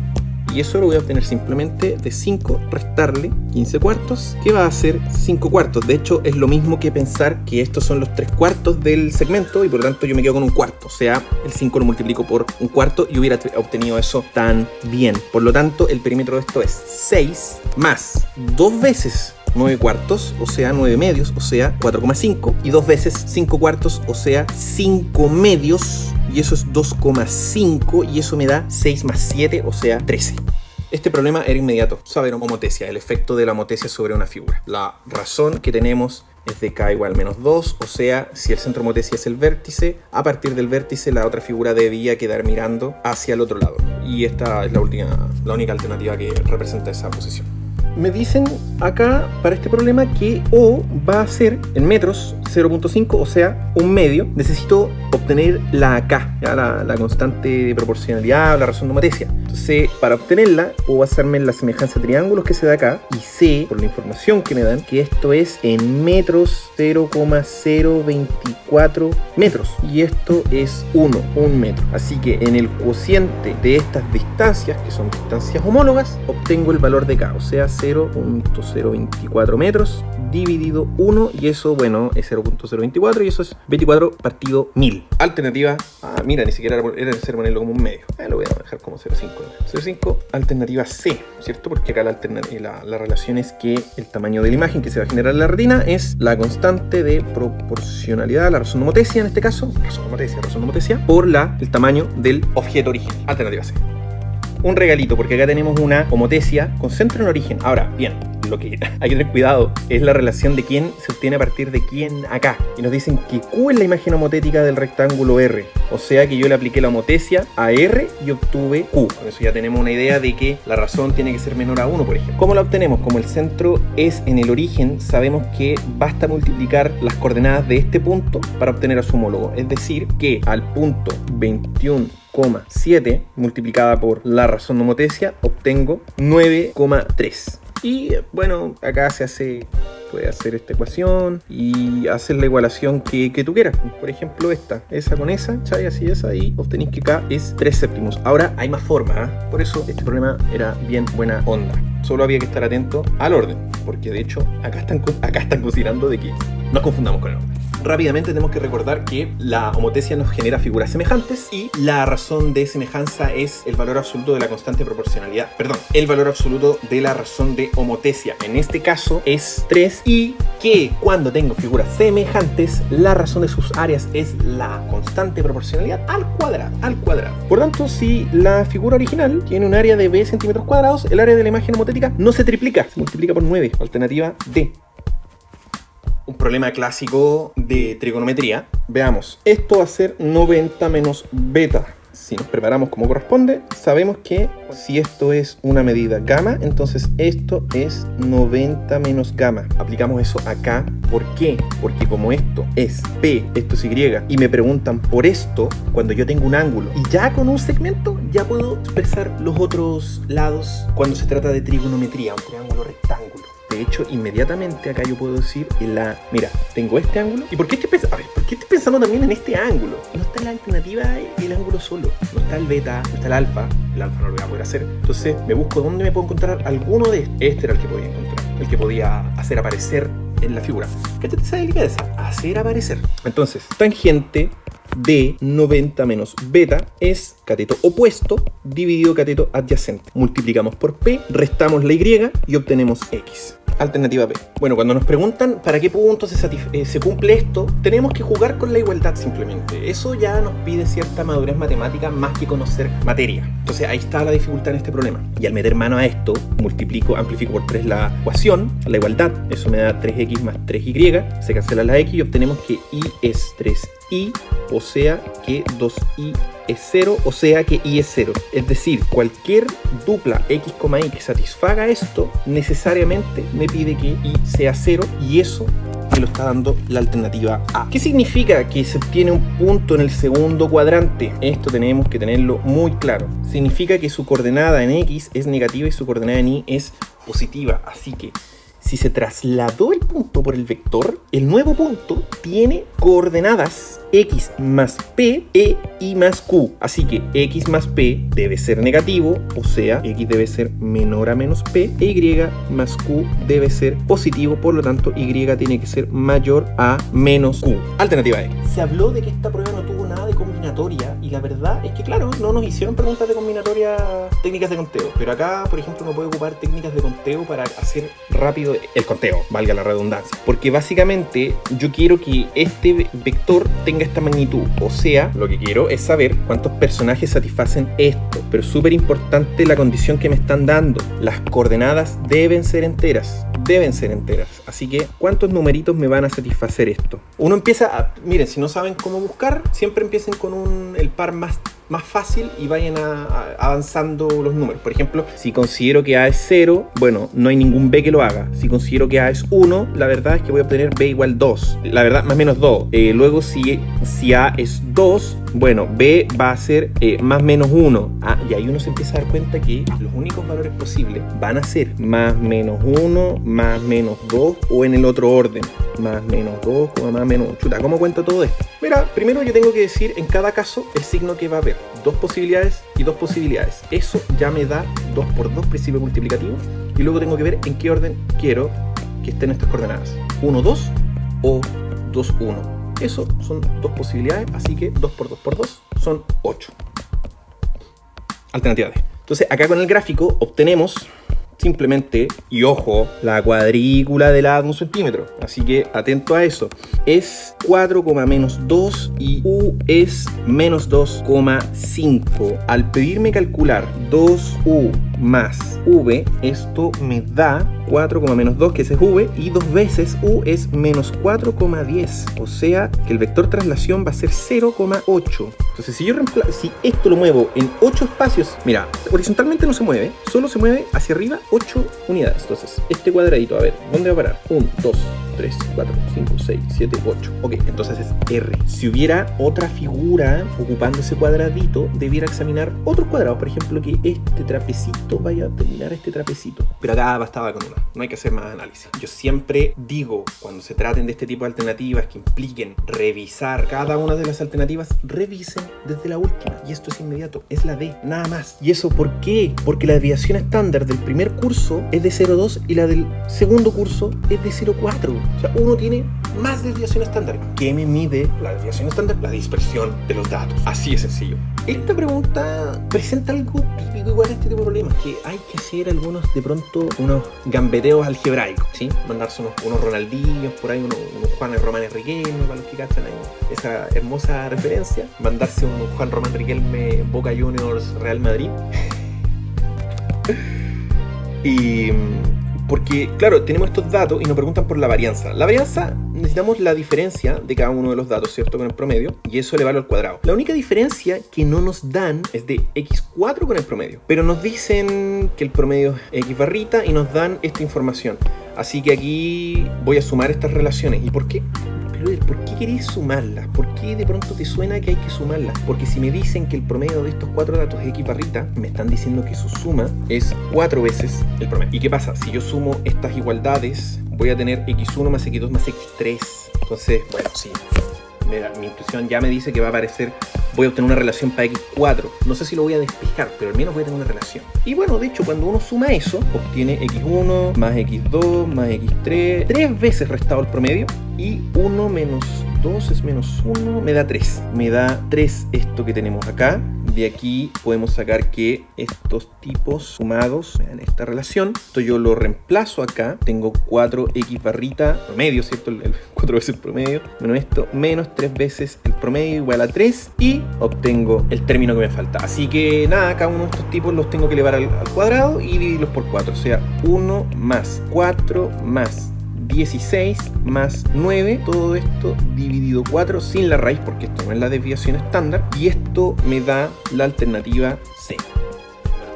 Y eso lo voy a obtener simplemente de 5 restarle 15 cuartos, que va a ser 5 cuartos. De hecho, es lo mismo que pensar que estos son los 3 cuartos del segmento y por lo tanto yo me quedo con un cuarto. O sea, el 5 lo multiplico por un cuarto y hubiera obtenido eso también. Por lo tanto, el perímetro de esto es 6 más 2 veces 9 cuartos, o sea 9 medios, o sea 4,5, y 2 veces 5 cuartos, o sea 5 medios, y eso es 2,5, y eso me da 6 más 7, o sea 13. Este problema era inmediato, saber homotesia, el efecto de la homotesia sobre una figura. La razón que tenemos es de k igual menos 2, o sea, si el centro de homotesia es el vértice, a partir del vértice la otra figura debía quedar mirando hacia el otro lado. Y esta es la única alternativa que representa esa posición. Me dicen acá para este problema que O va a ser en metros 0.5, o sea, un medio. Necesito obtener la K, ¿ya? La constante de proporcionalidad o la razón de homotesia. Entonces, para obtenerla, puedo basarme en la semejanza de triángulos que se da acá y sé, por la información que me dan, que esto es en metros 0,024 metros. Y esto es un metro. Así que en el cociente de estas distancias, que son distancias homólogas, obtengo el valor de K, o sea, 0.024 metros dividido 1, y eso, bueno, es 0.024 y eso es 24 partido 1000. Alternativa, mira, ni siquiera era necesario ponerlo como un medio. Lo voy a dejar como 0.5. 0.5, alternativa C, ¿cierto? Porque acá la relación es que el tamaño de la imagen que se va a generar en la retina es la constante de proporcionalidad, la razón de homotesia en este caso, razón de homotesia, por el tamaño del objeto origen. Alternativa C. Un regalito, porque acá tenemos una homotesia con centro en origen. Ahora, bien, lo que hay que tener cuidado es la relación de quién se obtiene a partir de quién acá. Y nos dicen que Q es la imagen homotética del rectángulo R. O sea que yo le apliqué la homotesia a R y obtuve Q. Con eso ya tenemos una idea de que la razón tiene que ser menor a 1, por ejemplo. ¿Cómo la obtenemos? Como el centro es en el origen, sabemos que basta multiplicar las coordenadas de este punto para obtener a su homólogo. Es decir, que al punto 21,7 multiplicada por la razón de homotesia obtengo 9,3. Y bueno, acá puede hacer esta ecuación y hacer la igualación que tú quieras. Por ejemplo, esa con esa, ¿cachai? Así esa, y obtenéis que K es 3 séptimos. Ahora hay más formas, ¿eh? Por eso este problema era bien buena onda. Solo había que estar atento al orden, porque de hecho acá están considerando de que no nos confundamos con el orden. Rápidamente tenemos que recordar que la homotesia nos genera figuras semejantes y la razón de semejanza es el valor absoluto de la constante de proporcionalidad. Perdón, el valor absoluto de la razón de homotesia. En este caso es 3, y que cuando tengo figuras semejantes, la razón de sus áreas es la constante de proporcionalidad al cuadrado. Por tanto, si la figura original tiene un área de b centímetros cuadrados, el área de la imagen homotética no se triplica, se multiplica por 9. Alternativa D. Un problema clásico de trigonometría. Veamos, esto va a ser 90 menos beta. Si nos preparamos como corresponde, sabemos que si esto es una medida gamma, entonces esto es 90 menos gamma. Aplicamos eso acá. ¿Por qué? Porque como esto es P, esto es Y, y me preguntan por esto, cuando yo tengo un ángulo y ya con un segmento, ya puedo expresar los otros lados cuando se trata de trigonometría, un triángulo rectángulo. De hecho, inmediatamente acá yo puedo decir mira, tengo este ángulo. ¿Y por qué estoy pensando también en este ángulo? No está la alternativa del ángulo solo. No está el beta, no está el alfa. El alfa no lo voy a poder hacer. Entonces me busco dónde me puedo encontrar alguno de estos. Este era el que podía encontrar. El que podía hacer aparecer en la figura. ¿Qué te esa delicadeza? Hacer aparecer. Entonces, tangente de 90 menos beta es cateto opuesto dividido cateto adyacente. Multiplicamos por P, restamos la Y y obtenemos X. Alternativa B. Bueno, cuando nos preguntan para qué punto se cumple esto, tenemos que jugar con la igualdad simplemente. Eso ya nos pide cierta madurez matemática más que conocer materia. Entonces ahí está la dificultad en este problema. Y al meter mano a esto, amplifico por 3 la ecuación, la igualdad. Eso me da 3x más 3y. Se cancela la x y obtenemos que y es 3y, o sea que 2y es 0, o sea que y es 0. Es decir, cualquier dupla x, y que satisfaga esto, necesariamente me pide que y sea 0, y eso me lo está dando la alternativa A. ¿Qué significa que se obtiene un punto en el segundo cuadrante? Esto tenemos que tenerlo muy claro. Significa que su coordenada en x es negativa y su coordenada en y es positiva. Así que si se trasladó el punto por el vector, el nuevo punto tiene coordenadas x más p, e y más q. Así que x más p debe ser negativo, o sea, x debe ser menor a menos p, e y más q debe ser positivo, por lo tanto, y tiene que ser mayor a menos q. Alternativa E. Se habló de que esta prueba no tuvo nada de combinatoria, y la verdad es que, claro, no nos hicieron preguntas de combinatoria, técnicas de conteo, pero acá, por ejemplo, uno puede ocupar técnicas de conteo para hacer rápido el conteo, valga la redundancia, porque básicamente yo quiero que este vector tenga esta magnitud, o sea, lo que quiero es saber cuántos personajes satisfacen esto, pero súper importante la condición que me están dando: las coordenadas deben ser enteras, así que ¿cuántos numeritos me van a satisfacer esto? Uno empieza miren, si no saben cómo buscar, siempre empiecen con el par más fácil y vayan avanzando los números. Por ejemplo, si considero que A es 0, bueno, no hay ningún B que lo haga. Si considero que A es 1, la verdad es que voy a obtener B igual 2. La verdad, más menos 2. Luego, si A es 2, bueno, B va a ser más menos 1. Y ahí uno se empieza a dar cuenta que los únicos valores posibles van a ser más menos 1, más menos 2, o en el otro orden, más menos 2, más menos 1. Chuta, ¿cómo cuento todo esto? Mira, primero yo tengo que decir en cada caso el signo que va a haber. 2 posibilidades y 2 posibilidades. Eso ya me da 2 por 2 principio multiplicativo. Y luego tengo que ver en qué orden quiero que estén estas coordenadas: 1, 2 o 2, 1. Eso son 2 posibilidades, así que 2 por 2 por 2 son 8. Alternativa D. Entonces acá con el gráfico obtenemos simplemente, y ojo, la cuadrícula del lado de 1 centímetro. Así que atento a eso. Es 4, menos 2 y U es menos 2,5. Al pedirme calcular 2U más V, esto me da 4, menos 2, que ese es V, y 2 veces U es menos 4,10. O sea que el vector traslación va a ser 0,8. Entonces si esto lo muevo en 8 espacios, mira, horizontalmente no se mueve, solo se mueve hacia arriba 8 unidades. Entonces este cuadradito, a ver, ¿dónde va a parar? 1, 2, 3, 4, 5, 6, 7, 8. Ok, entonces es R. Si hubiera otra figura ocupando ese cuadradito, debiera examinar otros cuadrados. Por ejemplo, que este trapecito vaya a terminar este trapecito. Pero acá bastaba con una. No hay que hacer más análisis. Yo siempre digo, cuando se traten de este tipo de alternativas que impliquen revisar cada una de las alternativas, revisen desde la última. Y esto es inmediato. Es la D, nada más. ¿Y eso por qué? Porque la desviación estándar del primer curso es de 0,2 y la del segundo curso es de 0,4. O sea, uno tiene más desviación estándar. ¿Qué me mide la desviación estándar? La dispersión de los datos. Así de sencillo. Esta pregunta presenta algo típico igual a este tipo de problemas, que hay que hacer unos gambeteos algebraicos, ¿sí? Mandarse unos Ronaldinhos por ahí, unos Juan Román Riquelme, para los que cachan ahí esa hermosa referencia. Mandarse un Juan Román Riquelme Boca Juniors Real Madrid. Y porque, claro, tenemos estos datos y nos preguntan por la varianza. La varianza, necesitamos la diferencia de cada uno de los datos, ¿cierto? Con el promedio, y eso elevado al cuadrado. La única diferencia que no nos dan es de x4 con el promedio, pero nos dicen que el promedio es x barrita y nos dan esta información. Así que aquí voy a sumar estas relaciones. ¿Y por qué? ¿Por qué querés sumarlas? ¿Por qué de pronto te suena que hay que sumarlas? Porque si me dicen que el promedio de estos 4 datos es x barrita, me están diciendo que su suma es 4 veces el promedio. ¿Y qué pasa? Si yo sumo estas igualdades, voy a tener x1 más x2 más x3. Entonces, bueno, sí, mi intuición ya me dice que va a aparecer, voy a obtener una relación para x4. No sé si lo voy a despejar, pero al menos voy a tener una relación. Y bueno, de hecho, cuando uno suma eso, obtiene x1 más x2 más x3, 3 veces restado el promedio, y 1 menos 2 es menos 1, me da 3. Me da 3 esto que tenemos acá, de aquí podemos sacar que estos tipos sumados me dan esta relación. Esto yo lo reemplazo acá. Tengo 4x barrita promedio, ¿cierto? El 4 veces el promedio menos esto, menos 3 veces el promedio igual a 3 y obtengo el término que me falta. Así que nada, cada uno de estos tipos los tengo que elevar al cuadrado y dividirlos por 4. O sea, 1 más 4 más 16 más 9, todo esto dividido 4 sin la raíz porque esto no es la desviación estándar y esto me da la alternativa C.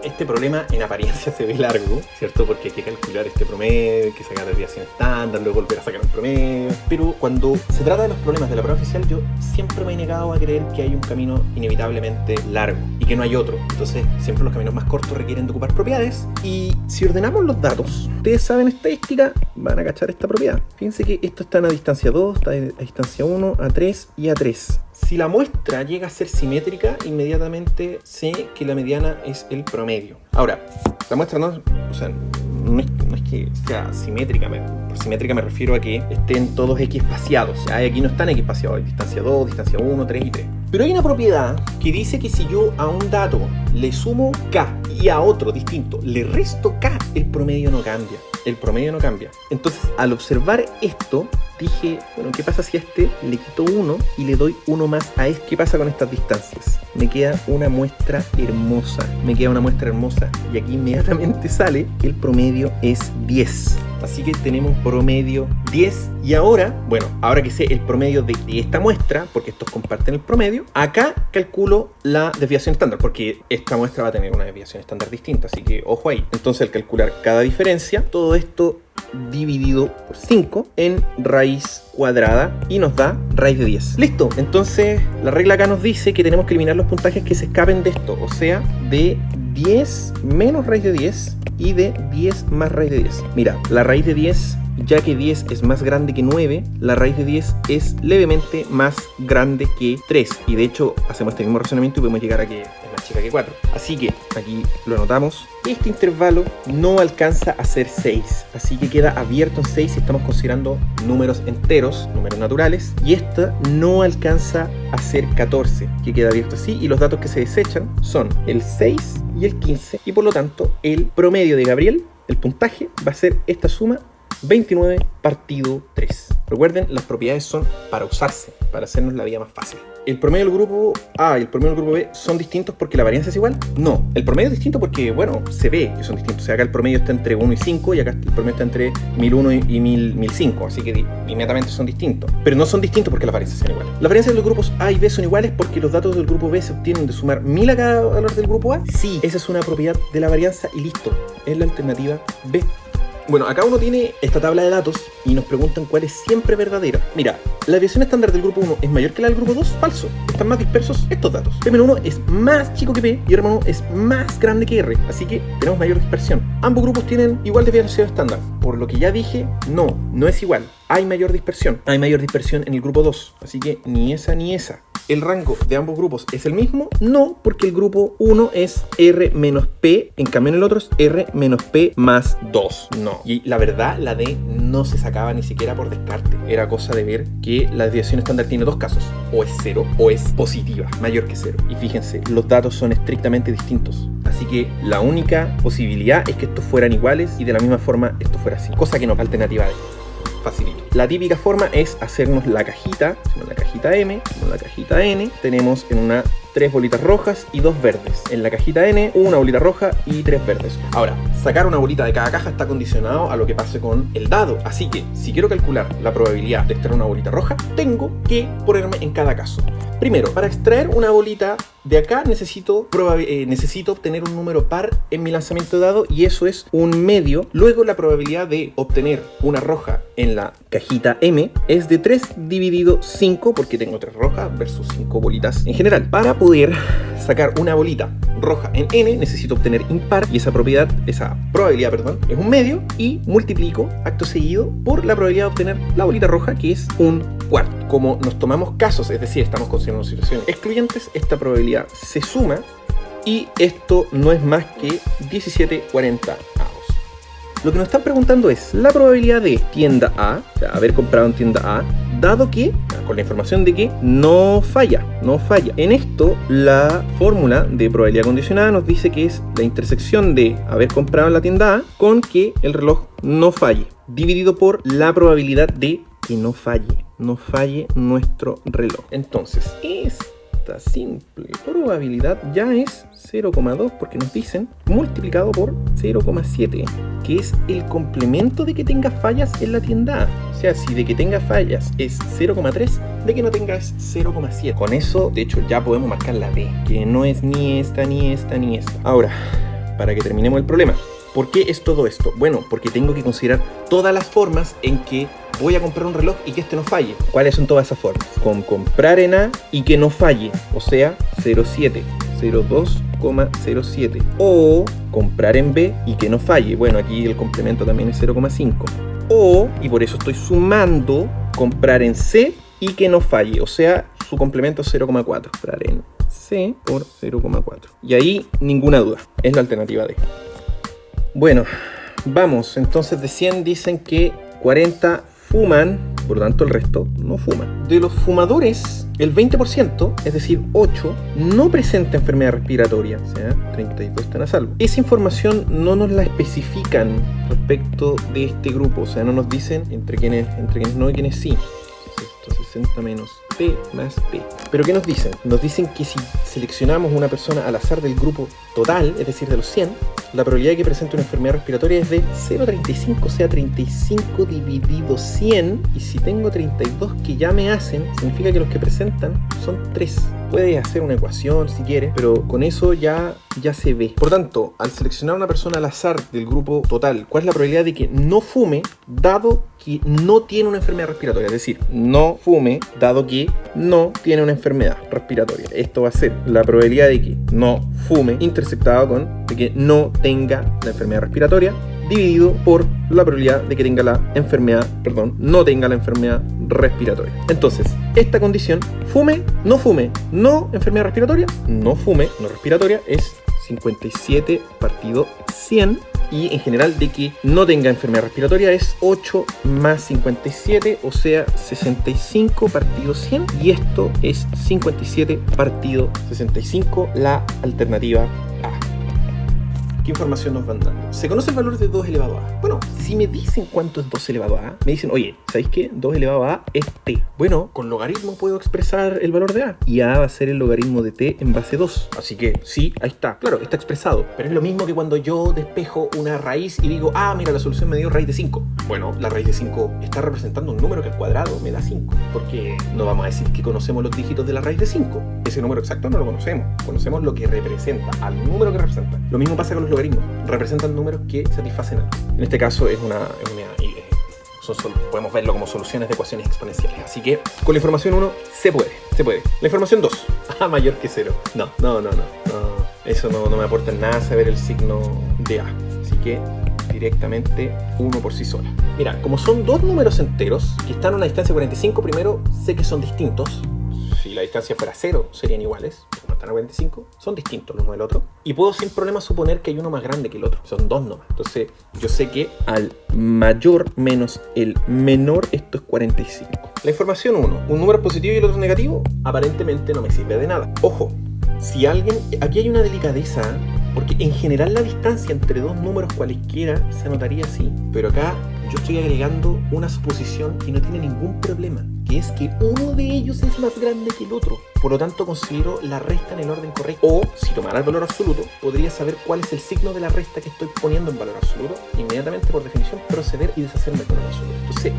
Este problema en apariencia se ve largo, ¿cierto? Porque hay que calcular este promedio, hay que sacar la desviación estándar, luego volver a sacar un promedio. Pero cuando se trata de los problemas de la prueba oficial, yo siempre me he negado a creer que hay un camino inevitablemente largo y que no hay otro. Entonces, siempre los caminos más cortos requieren de ocupar propiedades. Y si ordenamos los datos, ustedes saben estadística, van a cachar esta propiedad. Fíjense que esto está a distancia 2, está a distancia 1, A3 y A3. Si la muestra llega a ser simétrica, inmediatamente sé que la mediana es el promedio. Ahora, la muestra no es que sea simétrica. Por simétrica me refiero a que estén todos x espaciados. Aquí no están x espaciados, hay distancia 2, distancia 1, 3 y 3. Pero hay una propiedad que dice que si yo a un dato le sumo k y a otro distinto le resto k, el promedio no cambia. El promedio no cambia. Entonces, al observar esto, dije, bueno, ¿qué pasa si a este le quito 1 y le doy 1 más a este? ¿Qué pasa con estas distancias? Me queda una muestra hermosa. Y aquí inmediatamente sale que el promedio es 10. Así que tenemos promedio 10. Y ahora, bueno, ahora que sé el promedio de esta muestra, porque estos comparten el promedio, acá calculo la desviación estándar, porque esta muestra va a tener una desviación estándar distinta. Así que ojo ahí. Entonces, al calcular cada diferencia, todo esto dividido por 5 en raíz cuadrada y nos da raíz de 10. Listo, entonces la regla acá nos dice que tenemos que eliminar los puntajes que se escapen de esto, o sea, de 10 menos raíz de 10 y de 10 más raíz de 10. Mira, la raíz de 10, ya que 10 es más grande que 9, la raíz de 10 es levemente más grande que 3. Y de hecho, hacemos este mismo razonamiento y podemos llegar a que es más chica que 4. Así que aquí lo anotamos. Este intervalo no alcanza a ser 6. Así que queda abierto en 6 si estamos considerando números enteros, números naturales. Y esta no alcanza a ser 14, que queda abierto así. Y los datos que se desechan son el 6 y el 15. Y por lo tanto, el promedio de Gabriel, el puntaje, va a ser esta suma 29 partido 3. Recuerden, las propiedades son para usarse, para hacernos la vida más fácil. ¿El promedio del grupo A y el promedio del grupo B son distintos porque la varianza es igual? No. El promedio es distinto porque, bueno, se ve que son distintos. O sea, acá el promedio está entre 1 y 5 y acá el promedio está entre 1001 y 1005. Así que inmediatamente son distintos. Pero no son distintos porque las varianzas sean iguales. ¿Las varianzas de los grupos A y B son iguales porque los datos del grupo B se obtienen de sumar 1000 a cada valor del grupo A? Sí, esa es una propiedad de la varianza y listo. Es la alternativa B. Bueno, acá uno tiene esta tabla de datos y nos preguntan cuál es siempre verdadera. Mira, la desviación estándar del grupo 1 es mayor que la del grupo 2. Falso. Están más dispersos estos datos. P-1 es más chico que P y R-1 es más grande que R. Así que tenemos mayor dispersión. Ambos grupos tienen igual desviación estándar. Por lo que ya dije, no es igual. Hay mayor dispersión. Hay mayor dispersión en el grupo 2. Así que ni esa ni esa. ¿El rango de ambos grupos es el mismo? No, porque el grupo 1 es R menos P, en cambio en el otro es R menos P más 2. No. Y la verdad, la D no se sacaba ni siquiera por descarte. Era cosa de ver que la desviación estándar tiene dos casos. O es 0 o es positiva, mayor que 0. Y fíjense, los datos son estrictamente distintos. Así que la única posibilidad es que estos fueran iguales y de la misma forma esto fuera así. Cosa que no, alternativa D. Facilito. La típica forma es hacernos la cajita, hacemos la cajita M, hacemos la cajita N, tenemos en una 3 bolitas rojas y 2 verdes. En la cajita N, una bolita roja y 3 verdes. Ahora, sacar una bolita de cada caja está condicionado a lo que pase con el dado. Así que, si quiero calcular la probabilidad de extraer una bolita roja, tengo que ponerme en cada caso. Primero, para extraer una bolita de acá necesito obtener un número par en mi lanzamiento de dado y eso es un medio. Luego la probabilidad de obtener una roja en la cajita M es de 3 dividido 5 porque tengo 3 rojas versus 5 bolitas en general. Para poder sacar una bolita roja en N necesito obtener impar y esa probabilidad es un medio y multiplico acto seguido por la probabilidad de obtener la bolita roja que es un cuarto. Como nos tomamos casos, es decir, estamos considerando situaciones excluyentes, esta probabilidad se suma y esto no es más que 17/40. Lo que nos están preguntando es la probabilidad de tienda A, o sea, haber comprado en tienda A, dado que, con la información de que no falla. En esto, la fórmula de probabilidad condicionada nos dice que es la intersección de haber comprado en la tienda A con que el reloj no falle, dividido por la probabilidad de que no falle nuestro reloj. Entonces, esta simple probabilidad ya es 0,2 porque nos dicen multiplicado por 0,7, que es el complemento de que tenga fallas en la tienda A. O sea, si de que tenga fallas es 0,3, de que no tenga es 0,7. Con eso, de hecho, ya podemos marcar la B, que no es ni esta, ni esta, ni esta. Ahora, para que terminemos el problema, ¿por qué es todo esto? Bueno, porque tengo que considerar todas las formas en que voy a comprar un reloj y que este no falle. ¿Cuáles son todas esas formas? Con comprar en A y que no falle, o sea, 0,7, 0,2,07. O comprar en B y que no falle. Bueno, aquí el complemento también es 0,5. O, y por eso estoy sumando, comprar en C y que no falle, o sea, su complemento es 0,4. Comprar en C por 0,4. Y ahí ninguna duda, es la alternativa D. Bueno, vamos, entonces de 100 dicen que 40 fuman, por lo tanto el resto no fuma. De los fumadores, el 20%, es decir, 8, no presenta enfermedad respiratoria, o sea, 32 están a salvo. Esa información no nos la especifican respecto de este grupo, o sea, no nos dicen entre quienes no y quienes sí. 60 menos P más P. ¿Pero qué nos dicen? Nos dicen que si seleccionamos una persona al azar del grupo total, es decir, de los 100, la probabilidad de que presente una enfermedad respiratoria es de 0,35, o sea, 35 dividido 100. Y si tengo 32 que ya me hacen, significa que los que presentan son 3. Puedes hacer una ecuación si quieres, pero con eso ya se ve. Por tanto, al seleccionar una persona al azar del grupo total, ¿cuál es la probabilidad de que no fume, dado que no tiene una enfermedad respiratoria? Es decir, no fume, dado que no tiene una enfermedad respiratoria. Esto va a ser la probabilidad de que no fume intersectado con de que no tenga la enfermedad respiratoria, dividido por la probabilidad de que tenga la enfermedad, no tenga la enfermedad respiratoria. Entonces, esta condición, fume, no enfermedad respiratoria, no fume, no respiratoria, es 57 partido 100. Y en general de que no tenga enfermedad respiratoria es 8 más 57, o sea, 65 partido 100. Y esto es 57 partido 65, la alternativa A. ¿Qué información nos van dando? ¿Se conoce el valor de 2 elevado a? Bueno, si me dicen cuánto es 2 elevado a, me dicen, oye, ¿sabéis qué? 2 elevado a es t. Bueno, con logaritmo puedo expresar el valor de a. Y a va a ser el logaritmo de t en base 2. Así que sí, ahí está. Claro, está expresado. Pero es lo mismo que cuando yo despejo una raíz y digo, mira, la solución me dio raíz de 5. Bueno, la raíz de 5 está representando un número que al cuadrado me da 5. Porque no vamos a decir que conocemos los dígitos de la raíz de 5. Ese número exacto no lo conocemos. Conocemos lo que representa, al número que representa. Lo mismo pasa con los logaritmos. Representan números que satisfacen algo. En este caso es podemos verlo como soluciones de ecuaciones exponenciales. Así que con la información 1 se puede. La información 2, a mayor que 0. No. Eso no me aporta en nada saber el signo de a. Así que directamente 1 por sí sola. Mira, como son dos números enteros que están a una distancia de 45, primero sé que son distintos. Si la distancia fuera 0, serían iguales. Como están a 45, son distintos el uno del otro. Y puedo sin problema suponer que hay uno más grande que el otro. Son dos nomás. Entonces, yo sé que al mayor menos el menor, esto es 45. La información 1, un número es positivo y el otro es negativo, aparentemente no me sirve de nada. Ojo, si alguien... Aquí hay una delicadeza, porque en general la distancia entre dos números cualesquiera se anotaría así. Pero acá yo estoy agregando una suposición que no tiene ningún problema, que es que uno de ellos es más grande que el otro. Por lo tanto, considero la resta en el orden correcto. O, si tomara el valor absoluto, podría saber cuál es el signo de la resta que estoy poniendo en valor absoluto. Inmediatamente, por definición, proceder y deshacerme del valor absoluto. Entonces,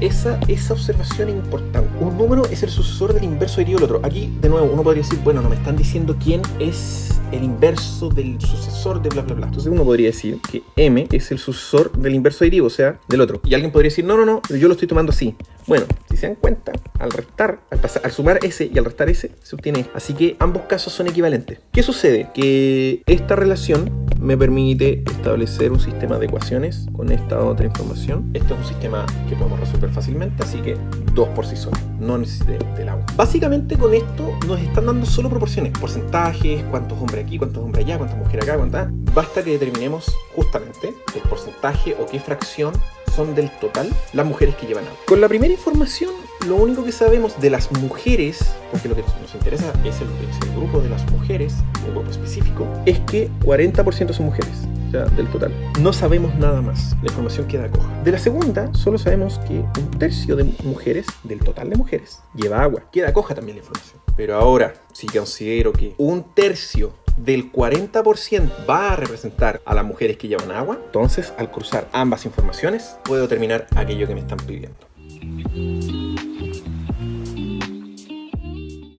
esa observación es importante. Un número es el sucesor del inverso derivado del otro. Aquí, de nuevo, uno podría decir, bueno, no me están diciendo quién es el inverso del sucesor de bla, bla, bla. Entonces, uno podría decir que m es el sucesor del inverso derivado, o sea, del otro. Y alguien podría decir, no, yo lo estoy tomando así. Bueno, si se dan cuenta, al sumar S y al restar S, se obtiene. Así que ambos casos son equivalentes. ¿Qué sucede? Que esta relación me permite establecer un sistema de ecuaciones con esta otra información. Esto es un sistema que podemos resolver fácilmente, así que 2 por sí solo. No necesité del agua. Básicamente con esto nos están dando solo proporciones. Porcentajes, cuántos hombres aquí, cuántos hombres allá, cuántas mujeres acá, cuántas. Basta que determinemos justamente el porcentaje o qué fracción son del total las mujeres que llevan agua. Con la primera información lo único que sabemos de las mujeres, porque lo que nos interesa es el grupo de las mujeres, un grupo específico, es que 40% son mujeres, o sea, del total. No sabemos nada más, la información queda coja. De la segunda, solo sabemos que 1/3 de mujeres, del total de mujeres, lleva agua. Queda coja también la información. Pero ahora, si considero que 1/3 del 40% va a representar a las mujeres que llevan agua, entonces al cruzar ambas informaciones puedo determinar aquello que me están pidiendo.